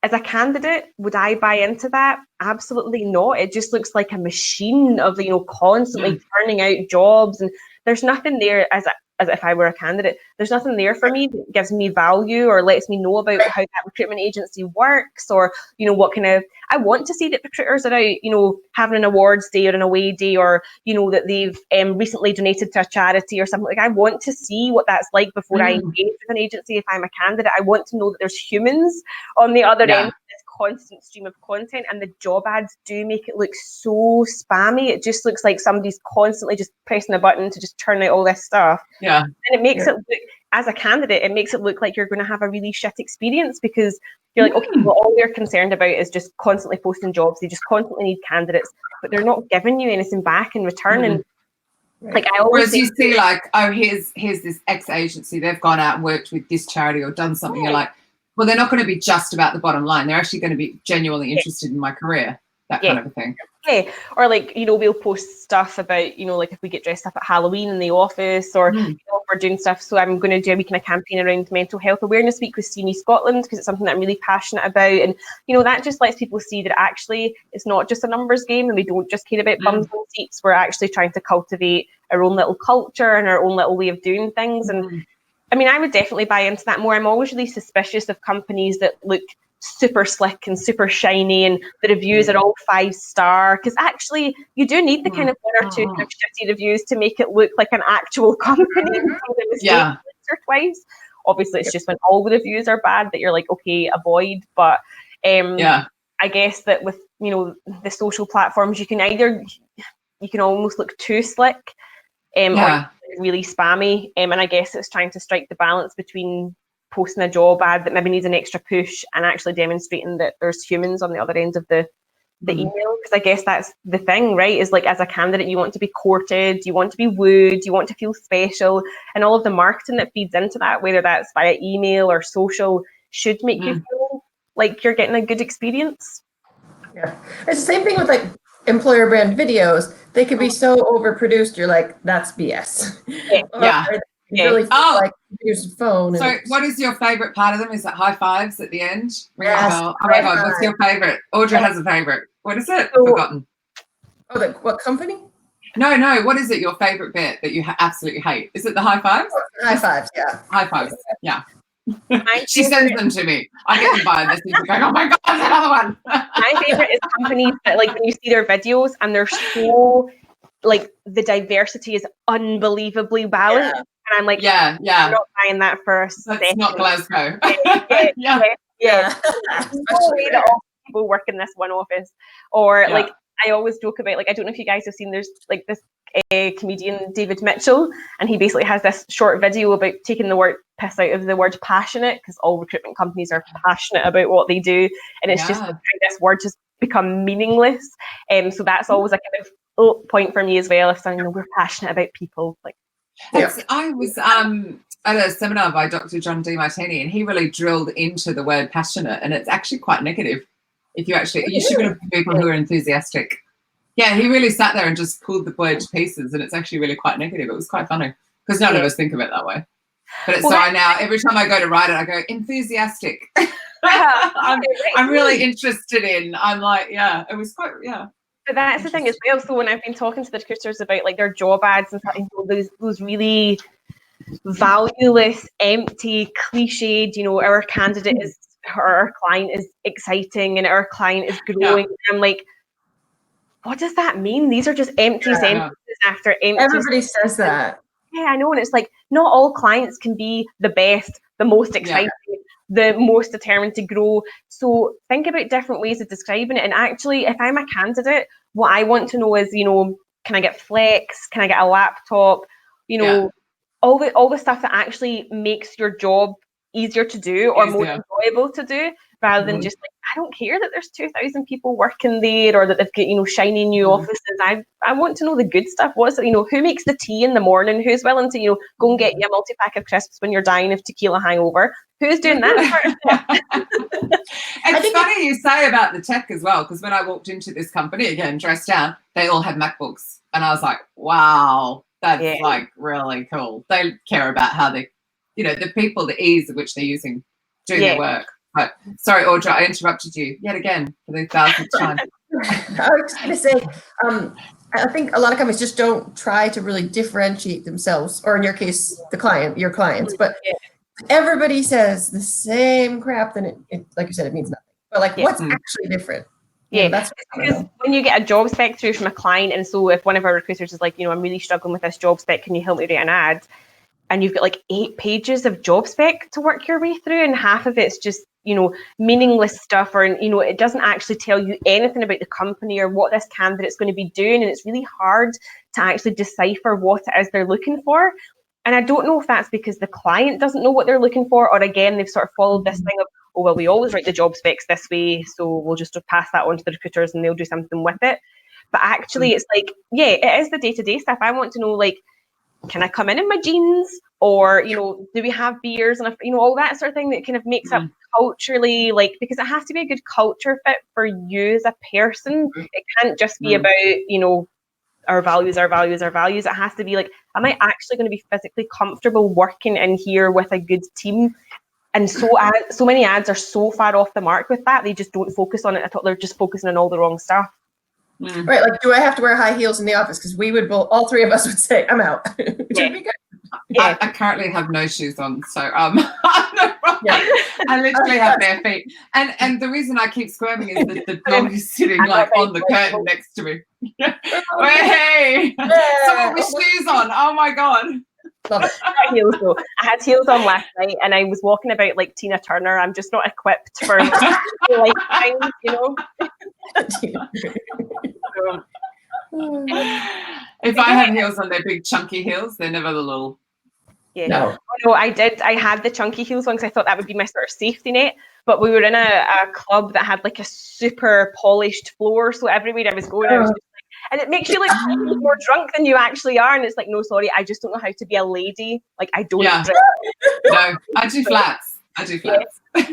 as a candidate, would I buy into that? Absolutely not. It just looks like a machine of, constantly turning out jobs. And there's nothing there as if I were a candidate, there's nothing there for me that gives me value or lets me know about how that recruitment agency works, or, what kind of, I want to see that recruiters are out, having an awards day or an away day, or, that they've recently donated to a charity or something. Like, I want to see what that's like before I engage with an agency. If I'm a candidate, I want to know that there's humans on the other end of this constant stream of content, and the job ads do make it look so spammy. It just looks like somebody's constantly just pressing a button to just turn out all this stuff. Yeah. And it makes it look, as a candidate, it makes it look like you're going to have a really shit experience, because you're like, okay, well, all they're concerned about is just constantly posting jobs. They just constantly need candidates, but they're not giving you anything back in return. And like, I always, whereas you see, like, oh, here's this X agency, they've gone out and worked with this charity or done something. You're like, well, they're not going to be just about the bottom line. They're actually going to be genuinely interested in my career, that kind of a thing. Yeah. Or like, we'll post stuff about, like, if we get dressed up at Halloween in the office, or, if we're doing stuff. So I'm going to do a week in a campaign around Mental Health Awareness Week with See Me Scotland, because it's something that I'm really passionate about. And, that just lets people see that actually it's not just a numbers game, and we don't just care about bums and seats. We're actually trying to cultivate our own little culture and our own little way of doing things. And I mean, I would definitely buy into that more. I'm always really suspicious of companies that look super slick and super shiny and the reviews are all 5-star, because actually you do need the kind of 1 or 2 kind of shitty reviews to make it look like an actual company. Once or twice. Obviously, it's just when all the reviews are bad that you're like, okay, avoid. But I guess that with, the social platforms, you can almost look too slick, or really spammy, and I guess it's trying to strike the balance between posting a job ad that maybe needs an extra push and actually demonstrating that there's humans on the other end of the email. Because I guess that's the thing, right? Is like, as a candidate, you want to be courted, you want to be wooed, you want to feel special, and all of the marketing that feeds into that, whether that's via email or social, should make you feel like you're getting a good experience. Yeah, it's the same thing with like employer brand videos. They could be so overproduced, you're like, that's BS. Really like use the phone. So what is your favorite part of them? Is it high fives at the end? Oh my God, what's your favorite? Audra has a favorite. What is it? I've forgotten. Oh, what company? No, what is it, your favorite bit that you absolutely hate? Is it the high fives? High fives, yeah. High fives, yeah. She sends them to me. I get them by this and going, oh my God, there's another one. My favorite is companies that, like, when you see their videos and they're so, like, the diversity is unbelievably balanced. And I'm like, I'm not buying that for a second. That's not Glasgow. No way that all people work in this one office. Or like, I always joke about, like, I don't know if you guys have seen, there's like this comedian David Mitchell, and he basically has this short video about taking the word piss out of the word passionate, because all recruitment companies are passionate about what they do, and it's just how this word just become meaningless. So that's always a kind of point for me as well. If someone, we're passionate about people, like. I was at a seminar by Dr. John Demartini, and he really drilled into the word passionate, and it's actually quite negative. If you should be looking for people who are enthusiastic. Yeah, he really sat there and just pulled the word to pieces, and it's actually really quite negative. It was quite funny because none of us think of it that way. But it's I now every time I go to write it, I go enthusiastic. I'm really interested in. I'm like, it was quite But that's the thing as well. So when I've been talking to the recruiters about like their job ads and stuff, those really valueless, empty, cliched, our candidate is, our client is exciting and our client is growing. And I'm like, what does that mean? These are just empty sentences after empty. Everybody says that. Yeah, I know. And it's like, not all clients can be the best, the most exciting, the most determined to grow. So think about different ways of describing it. And actually, if I'm a candidate, what I want to know is, can I get flex? Can I get a laptop? All the stuff that actually makes your job easier to do or more enjoyable to do, rather than just like, I don't care that there's 2,000 people working there or that they've got, shiny new offices. I want to know the good stuff. What's it, who makes the tea in the morning? Who's willing to, go and get you a multi-pack of crisps when you're dying of tequila hangover? Who's doing that sort of stuff? It's funny you say about the tech as well, because when I walked into this company, again, dressed down, they all had MacBooks. And I was like, wow, that's like really cool. They care about how they, the people, the ease of which they're using, do their work. But sorry, Audra, I interrupted you yet again for the 1,000th time. I was going to say, I think a lot of companies just don't try to really differentiate themselves, or in your case, your clients. But everybody says the same crap, then it like you said, it means nothing. But like, what's actually different? Yeah, that's because when you get a job spec through from a client, and so if one of our recruiters is like, I'm really struggling with this job spec, can you help me write an ad? And you've got like 8 pages of job spec to work your way through, and half of it's just, meaningless stuff, or, it doesn't actually tell you anything about the company or what this candidate's going to be doing. And it's really hard to actually decipher what it is they're looking for. And I don't know if that's because the client doesn't know what they're looking for, or again, they've sort of followed this thing of, oh, well, we always write the job specs this way, so we'll just pass that on to the recruiters and they'll do something with it. But actually, it's like, it is the day-to-day stuff. I want to know, like, can I come in my jeans? Or, do we have beers and, all that sort of thing that kind of makes up culturally, like, because it has to be a good culture fit for you as a person. It can't just be about, our values. It has to be like, am I actually going to be physically comfortable working in here with a good team? And so many ads are so far off the mark with that. They just don't focus on it at all. They're just focusing on all the wrong stuff. Right, like, do I have to wear high heels in the office? Because we would all 3 of us would say, I'm out. Which would be good. I currently have no shoes on, so I literally have bare feet. And the reason I keep squirming is that the dog is sitting like on the curtain next to me. Hey, someone with shoes on. Oh my god. Love it. I had heels on last night, and I was walking about like Tina Turner. I'm just not equipped for like things, If I have heels on, they're big chunky heels. They're never the little. Yeah. No, I did. I had the chunky heels on because I thought that would be my sort of safety net. But we were in a club that had like a super polished floor, so everywhere I was going, I was just like, and it makes you look more drunk than you actually are. And it's like, no, sorry, I just don't know how to be a lady. Like, I don't. Yeah. No, I do flats. Well, I'm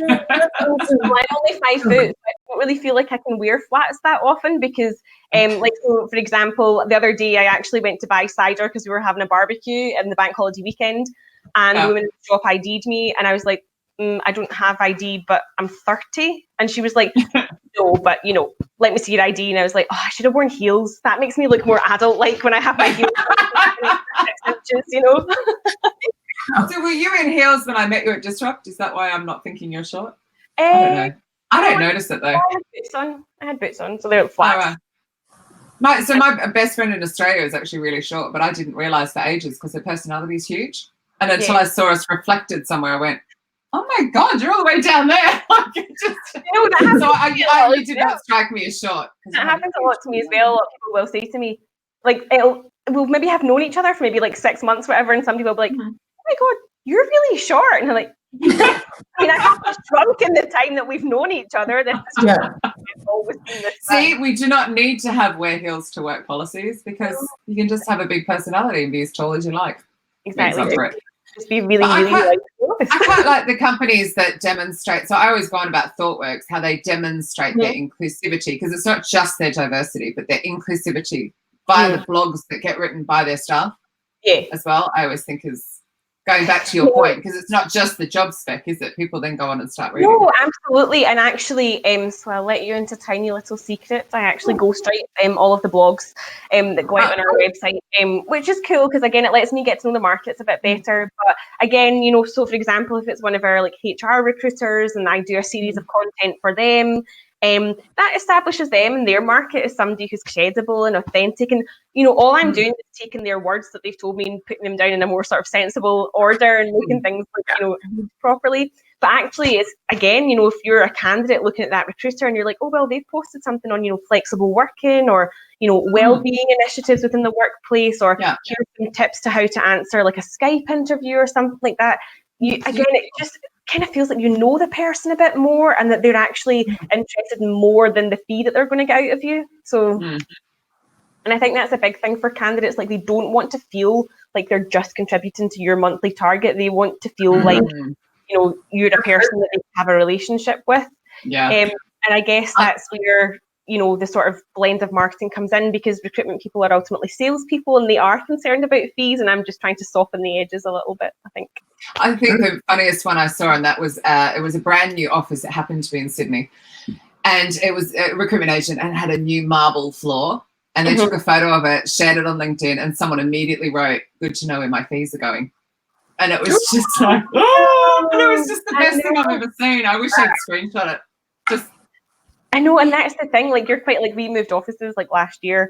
only 5 foot, so I don't really feel like I can wear flats that often because, like, so for example, the other day I actually went to buy cider because we were having a barbecue in the bank holiday weekend, and the woman in the shop ID'd me, and I was like, I don't have ID, but I'm 30. And she was like, no, but let me see your ID. And I was like, oh, I should have worn heels. That makes me look more adult-like when I have my heels. 6 inches, So were you in heels when I met you at Disrupt? Is that why I'm not thinking you're short? I don't know. I don't notice it though. I had boots on, so they were flat. My best friend in Australia is actually really short, but I didn't realise for ages because her personality is huge. And until I saw us reflected somewhere, I went, oh my God, you're all the way down there. You did not strike me as short. That happens a lot to me as well. A lot of people will say to me, like, we'll maybe have known each other for maybe like 6 months, whatever, and some people will be like, oh my God, you're really short. And I'm like, I mean, I haven't shrunk in the time that we've known each other. Always been this See, thing. we do not need to have wear heels to work policies because you can just have a big personality and be as tall as you like. Exactly. Just be really, really I quite like the companies that demonstrate. So I always go on about ThoughtWorks, how they demonstrate their inclusivity, because it's not just their diversity, but their inclusivity by the blogs that get written by their staff as well. I always think is going back to your point, because it's not just the job spec, is it? People then go on and start reading. No, absolutely. And actually, so I'll let you into a tiny little secret. I actually ghostwrite all of the blogs that go out on our website, which is cool because, again, it lets me get to know the markets a bit better. But again, you know, so for example, if it's one of our like HR recruiters and I do a series of content for them, that establishes them in their market as somebody who's credible and authentic. And, you know, all I'm doing is taking their words that they've told me and putting them down in a more sort of sensible order and making things, like, you know, properly. But actually, it's, again, you know, if you're a candidate looking at that recruiter and you're like, oh, well, they've posted something on, you know, flexible working or, you know, well-being initiatives within the workplace, or here's some tips to how to answer like a Skype interview or something like that. Again, it just kind of feels like you know the person a bit more and that they're actually interested in more than the fee that they're going to get out of you. So, and I think that's a big thing for candidates. Like, they don't want to feel like they're just contributing to your monthly target. They want to feel like, you know, you're a person that they have a relationship with. And I guess that's where, you know, the sort of blend of marketing comes in, because recruitment people are ultimately salespeople and they are concerned about fees, and I'm just trying to soften the edges a little bit, I think. I think the funniest one I saw, and that was, it was a brand new office. It happened to be in Sydney, and it was a recruitment agent and had a new marble floor, and they took a photo of it, shared it on LinkedIn, and someone immediately wrote, good to know where my fees are going. And it was just like, oh, and it was just the best thing I've ever seen. I wish I'd screenshot it. Just, I know, and that's the thing, like, you're quite, like, we moved offices like last year.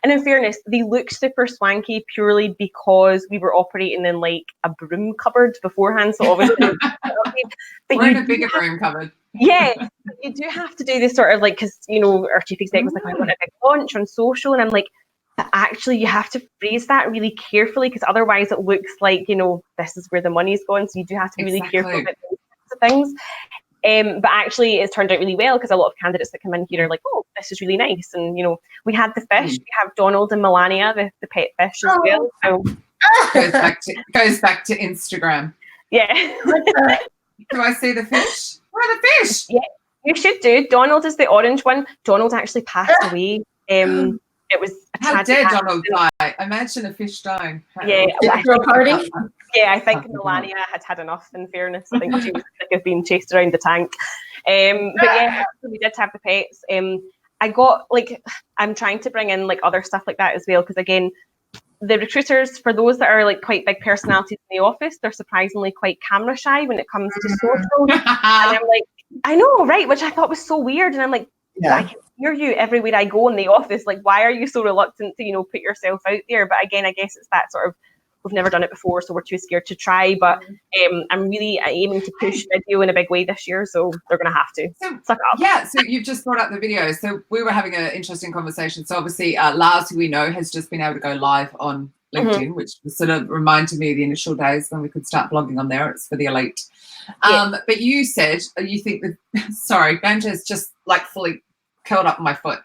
And in fairness, they look super swanky purely because we were operating in like a broom cupboard beforehand. So obviously, but we're in a bigger broom cupboard. Yeah, but you do have to do this sort of like, because, you know, our chief exec was like, I want a big launch on social, and I'm like, but actually, you have to phrase that really carefully, because otherwise it looks like, you know, this is where the money's going. So you do have to be really careful about those sorts of things. But actually, it's turned out really well, because a lot of candidates that come in here are like, oh, this is really nice. And, you know, we had the fish. We have Donald and Melania, the pet fish as well. So goes back to Instagram. Yeah. Do I see the fish? Where are the fish? Yeah, you should do. Donald is the orange one. Donald actually passed away. It was how dare Donald die? Imagine a fish dying. Yeah, a party. Yeah, I think Melania had enough, in fairness. I think she was sick of being chased around the tank. But yeah, we did have the pets. I got, like, I'm trying to bring in like other stuff like that as well, because again, the recruiters, for those that are like quite big personalities in the office, they're surprisingly quite camera shy when it comes to social. And I'm like, I know, right? Which I thought was so weird. And I'm like, I can hear you everywhere I go in the office. Like, why are you so reluctant to, you know, put yourself out there? But again, I guess it's that sort of, we've never done it before, so we're too scared to try. But I'm really aiming to push video in a big way this year, so they're going to have to suck up. Yeah, so you've just brought up the video. So we were having an interesting conversation. So obviously, Lars, who we know, has just been able to go live on LinkedIn, which sort of reminded me of the initial days when we could start blogging on there. It's for the elite. But you said you think that, sorry, Banjo's just like fully curled up my foot.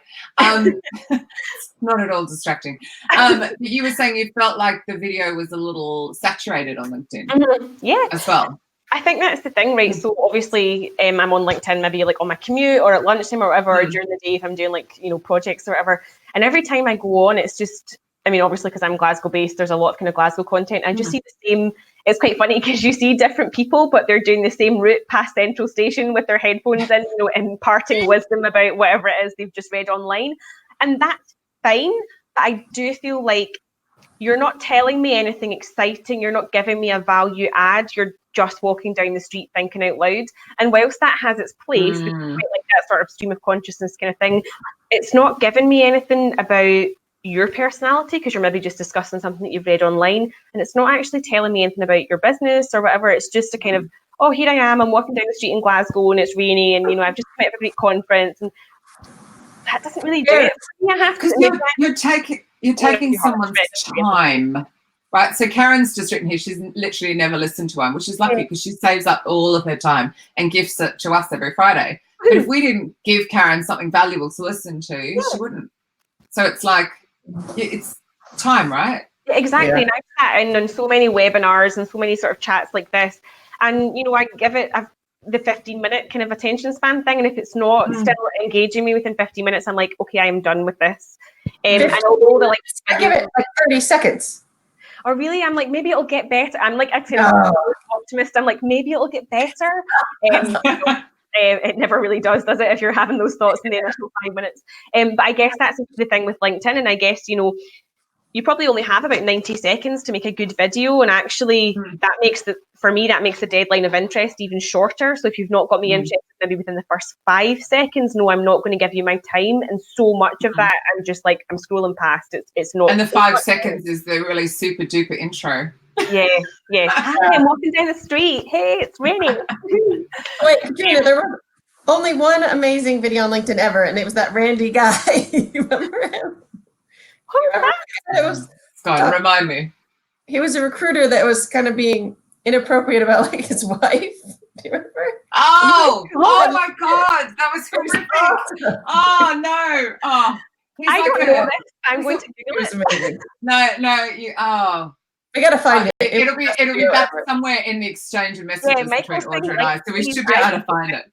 Not at all distracting. But you were saying you felt like the video was a little saturated on LinkedIn. Yeah. As well. I think that's the thing, right? So obviously I'm on LinkedIn maybe like on my commute or at lunchtime or whatever, or during the day if I'm doing like, you know, projects or whatever. And every time I go on, it's just, I mean, obviously because I'm Glasgow based, there's a lot of kind of Glasgow content. I just see the same. It's quite funny because you see different people, but they're doing the same route past Central Station with their headphones in, you know, imparting wisdom about whatever it is they've just read online. And that's fine. But I do feel like you're not telling me anything exciting. You're not giving me a value add. You're just walking down the street thinking out loud. And whilst that has its place, it's quite like that sort of stream of consciousness kind of thing, it's not giving me anything about your personality, because you're maybe just discussing something that you've read online, and it's not actually telling me anything about your business or whatever. It's just a kind of, oh, here I am, I'm walking down the street in Glasgow and it's rainy, and, you know, I've just come out of a great conference, and that doesn't really do it. Because you're taking, you're taking someone's time, right? So Karen's just written here, she's literally never listened to one, which is lucky because she saves up all of her time and gifts it to us every Friday. But if we didn't give Karen something valuable to listen to, she wouldn't. So it's like, it's time, right? Exactly. Yeah. And I've sat in on so many webinars and so many sort of chats like this. And, you know, I give it the 15-minute kind of attention span thing. And if it's not still engaging me within 15 minutes, I'm like, okay, I'm done with this. And although the, like, I give it like 30 seconds. Or really, I'm like, maybe it'll get better. I'm like, actually, I'm an optimist. I'm like, maybe it'll get better. It never really does it, if you're having those thoughts in the initial 5 minutes. But I guess that's the thing with LinkedIn. And I guess, you know, you probably only have about 90 seconds to make a good video. And actually, that makes the deadline of interest even shorter. So if you've not got me interested maybe within the first 5 seconds, no, I'm not going to give you my time. And so much of that, I'm just like, I'm scrolling past. It's not. And the 5 seconds is the really super duper intro. Yeah. Hi, I'm walking down the street. Hey, it's raining. Wait, Katrina, there was only one amazing video on LinkedIn ever, and it was that Randy guy. You remember him? It was. God, remind me. He was a recruiter that was kind of being inappropriate about like his wife. Do you remember? Oh my God, that was horrific. Oh no. Oh, I don't know this. I'm going to Google it. No. We gotta find it. It'll be back somewhere in the exchange of messages between Audra and I, so we should be able to find it.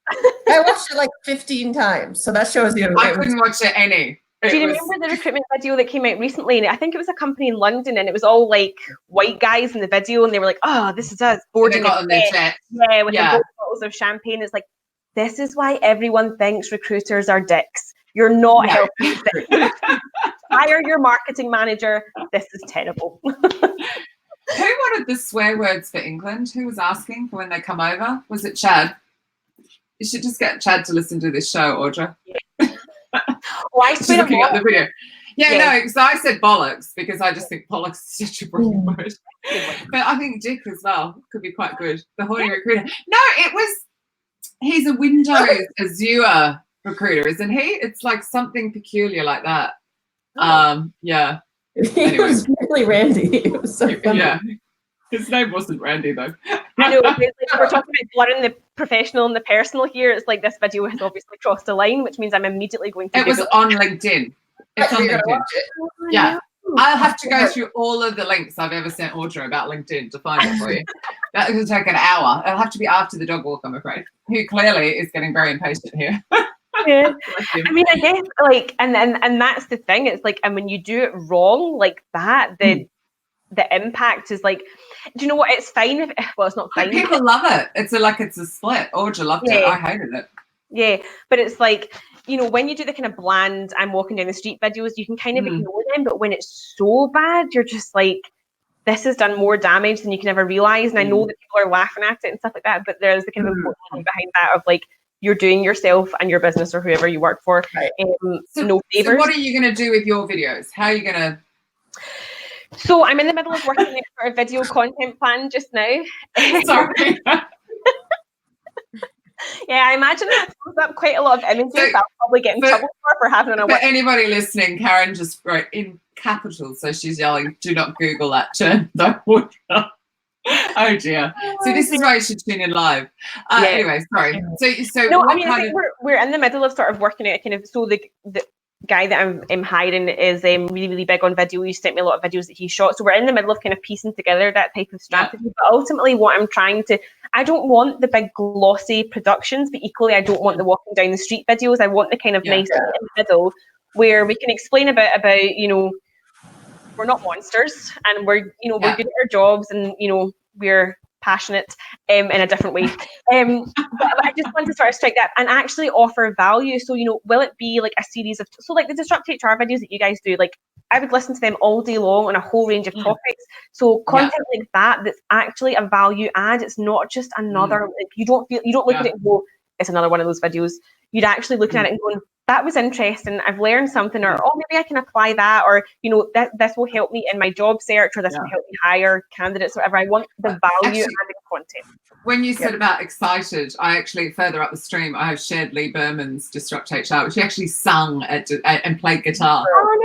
I watched it like 15 times, so that shows you. I couldn't watch it any. Do you remember the recruitment video that came out recently? And I think it was a company in London, and it was all like white guys in the video, and they were like, "Oh, this is us boarding on their jet." Yeah, with the bottles of champagne. It's like, this is why everyone thinks recruiters are dicks. You're not helping things. Hire your marketing manager. This is terrible. Who wanted the swear words for England? Who was asking for when they come over? Was it Chad? You should just get Chad to listen to this show, Audra. I She's looking at the video. No, because I said bollocks because I just think bollocks is such a brilliant word. But I think Dick as well could be quite good. The horny recruiter. No, he's a Windows Azure recruiter, isn't he? It's like something peculiar like that. Yeah. He was really Randy. It was so funny. Yeah. His name wasn't Randy though. I know, like, we're talking about blurring the professional and the personal here. It's like this video has obviously crossed a line, which means I'm immediately going to. It was on LinkedIn. It's on LinkedIn. Yeah. I'll have to go through all of the links I've ever sent Audra about LinkedIn to find it for you. That will take an hour. It'll have to be after the dog walk, I'm afraid. Who clearly is getting very impatient here. Yeah. I mean, I guess like, and that's the thing. It's like, and when you do it wrong like that, the impact is like, do you know what? It's fine if, well, it's not fine. People love it. It's a split. Audra loved it. I hated it. Yeah, but it's like, you know, when you do the kind of bland, I'm walking down the street videos, you can kind of ignore them. But when it's so bad, you're just like, this has done more damage than you can ever realize. And I know that people are laughing at it and stuff like that, but there's the kind of important thing behind that of like, you're doing yourself and your business or whoever you work for no favors. So what are you going to do with your videos? How are you going to? So I'm in the middle of working on a video content plan just now. Sorry. Yeah, I imagine that comes up quite a lot of images that I'll probably get in trouble for having on a For anybody listening, Karen just wrote in capitals, so she's yelling, "Do not Google that term." Oh dear. So this is why you should tune in live. Anyway, sorry. So no, I mean, I think we're in the middle of sort of working out kind of, so the guy that I'm hiring is really, really big on video. He sent me a lot of videos that he shot. So we're in the middle of kind of piecing together that type of strategy. Yeah. But ultimately what I'm trying to, I don't want the big glossy productions, but equally I don't want the walking down the street videos. I want the kind of nice in the middle where we can explain a bit about, you know, we're not monsters and we're good at our jobs and, you know, we're passionate in a different way. But I just want to sort of strike that and actually offer value. So, you know, will it be like a series of, so like the Disrupt HR videos that you guys do, like I would listen to them all day long on a whole range of topics. So content like that's actually a value add. It's not just another, like you don't look at it and go, it's another one of those videos. You'd actually look at it and going, that was interesting. I've learned something, or maybe I can apply that, or you know, this will help me in my job search, or this will help me hire candidates, whatever. I want the value added content. When you said about excited, I actually further up the stream, I have shared Lee Berman's Disrupt HR, which he actually sung and played guitar. Oh,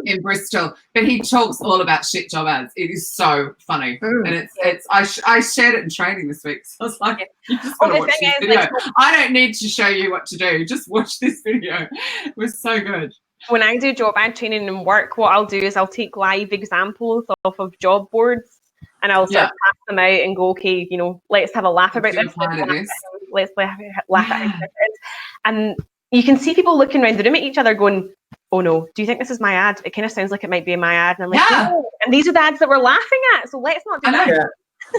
in Bristol. But he talks all about shit job ads. It is so funny, and I shared it in training this week. So I was like, you just got to watch this video. I don't need to show you what to do. Just watch this video. It was so good. When I do job ad training and work, what I'll do is I'll take live examples off of job boards and I'll sort of pass them out and go, okay, you know, let's have a laugh about this. Let's laugh at it. And you can see people looking around the room at each other going, oh no, do you think this is my ad? It kind of sounds like it might be my ad. And I'm like, no. And these are the ads that we're laughing at. So let's not do that. Yeah.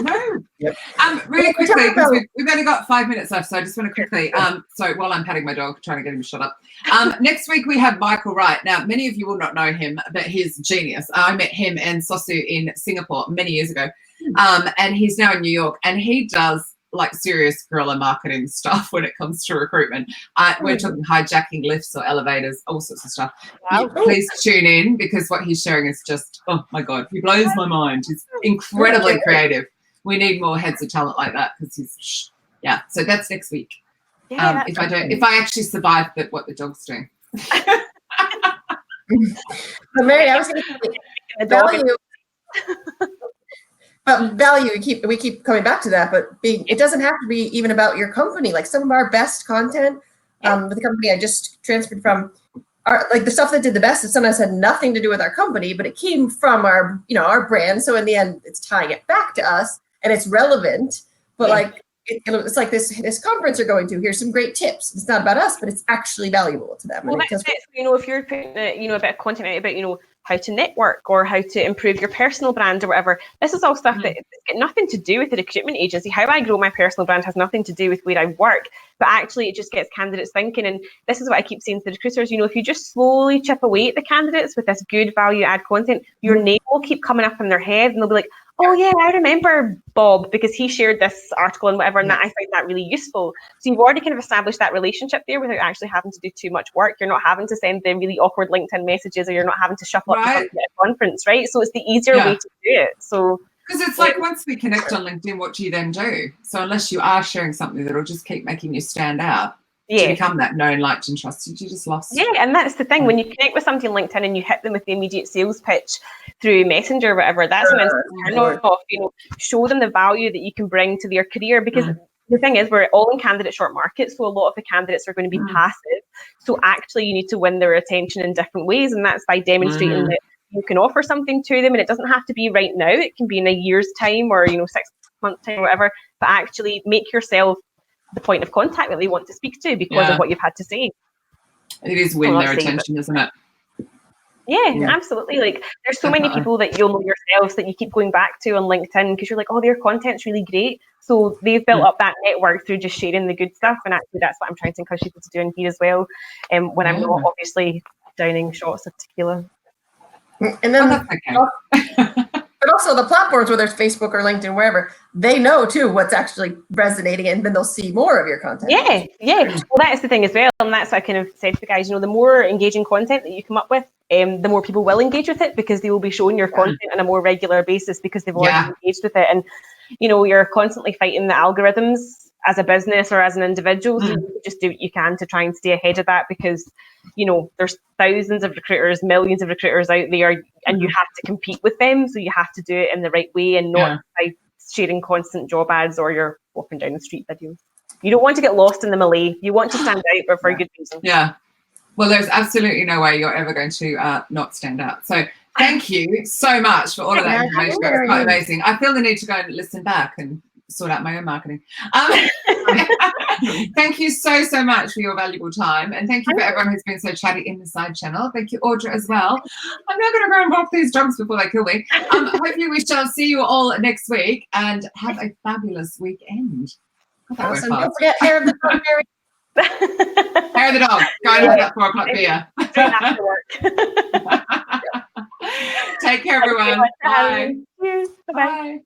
No. Yep. Really quickly, because we've only got 5 minutes left, so I just want to quickly, so while I'm patting my dog, trying to get him to shut up. Next week we have Michael Wright. Now, many of you will not know him, but he's genius. I met him and Sosu in Singapore many years ago, and he's now in New York, and he does like serious guerrilla marketing stuff when it comes to recruitment. We're talking hijacking lifts or elevators, all sorts of stuff. Wow. Please tune in, because what he's sharing is just, oh my God, he blows my mind. He's incredibly creative. We need more heads of talent like that, because he's, so that's next week. Yeah, if I actually survive what the dog's doing. But Mary, I was going to say value. But value, we keep coming back to that, but it doesn't have to be even about your company. Like some of our best content with the company I just transferred from, like the stuff that did the best, it sometimes had nothing to do with our company, but it came from our brand. So in the end, it's tying it back to us and it's relevant. But like it's like this conference you're going to. Here's some great tips. It's not about us, but it's actually valuable to them. Well, that's it. If you're putting a bit of content out about how to network or how to improve your personal brand or whatever, this is all stuff that's got nothing to do with the recruitment agency. How I grow my personal brand has nothing to do with where I work, but actually it just gets candidates thinking. And this is what I keep saying to the recruiters, if you just slowly chip away at the candidates with this good value add content, your name will keep coming up in their head and they'll be like, oh yeah, I remember Bob because he shared this article and whatever, and that I find that really useful. So you've already kind of established that relationship there without actually having to do too much work. You're not having to send them really awkward LinkedIn messages, or you're not having to shuffle up to something at a conference, right? So it's the easier way to do it. So because it's like once we connect on LinkedIn, what do you then do? So unless you are sharing something that'll just keep making you stand out, to become that known, liked, and trusted, you just lost. Yeah, and that's the thing. When you connect with somebody on LinkedIn and you hit them with the immediate sales pitch through Messenger or whatever, that's an instant turn off. Show them the value that you can bring to their career, because the thing is, we're all in candidate short markets, so a lot of the candidates are going to be passive. So actually, you need to win their attention in different ways, and that's by demonstrating that you can offer something to them, and it doesn't have to be right now. It can be in a year's time or 6 months time or whatever. But actually, make yourself the point of contact that they want to speak to because of what you've had to say. It is win their attention, isn't it? Yeah, absolutely. Like there's so many people that you'll know yourselves that you keep going back to on LinkedIn because you're like, oh, their content's really great. So they've built up that network through just sharing the good stuff. And actually that's what I'm trying to encourage people to do in here as well. When I'm not obviously downing shots of tequila. And then but also the platforms, whether it's Facebook or LinkedIn, wherever, they know too what's actually resonating, and then they'll see more of your content. Yeah. Well, that's the thing as well, and that's what I kind of said to the guys. The more engaging content that you come up with, the more people will engage with it because they will be showing your content on a more regular basis because they've already engaged with it. And you're constantly fighting the algorithms as a business or as an individual. So you just do what you can to try and stay ahead of that because there's thousands of recruiters, millions of recruiters out there, and you have to compete with them. So you have to do it in the right way and not by sharing constant job ads or your walking down the street videos. You don't want to get lost in the melee. You want to stand out, but for a good reason. Yeah. Well, there's absolutely no way you're ever going to not stand out. So thank you so much for all of that information. It was quite amazing. I feel the need to go and listen back and sort out my own marketing. Thank you so much for your valuable time, and thank you for everyone who's been so chatty in the side channel. Thank you, Audra, as well. I'm now going to go and walk these dogs before they kill me. Hopefully we shall see you all next week and have a fabulous weekend. Awesome. Don't forget hair of the dog, Mary. Hair of the dog. Go and have that 4 o'clock beer. After work. Take care, everyone. Bye. Cheers. Bye-bye. Bye.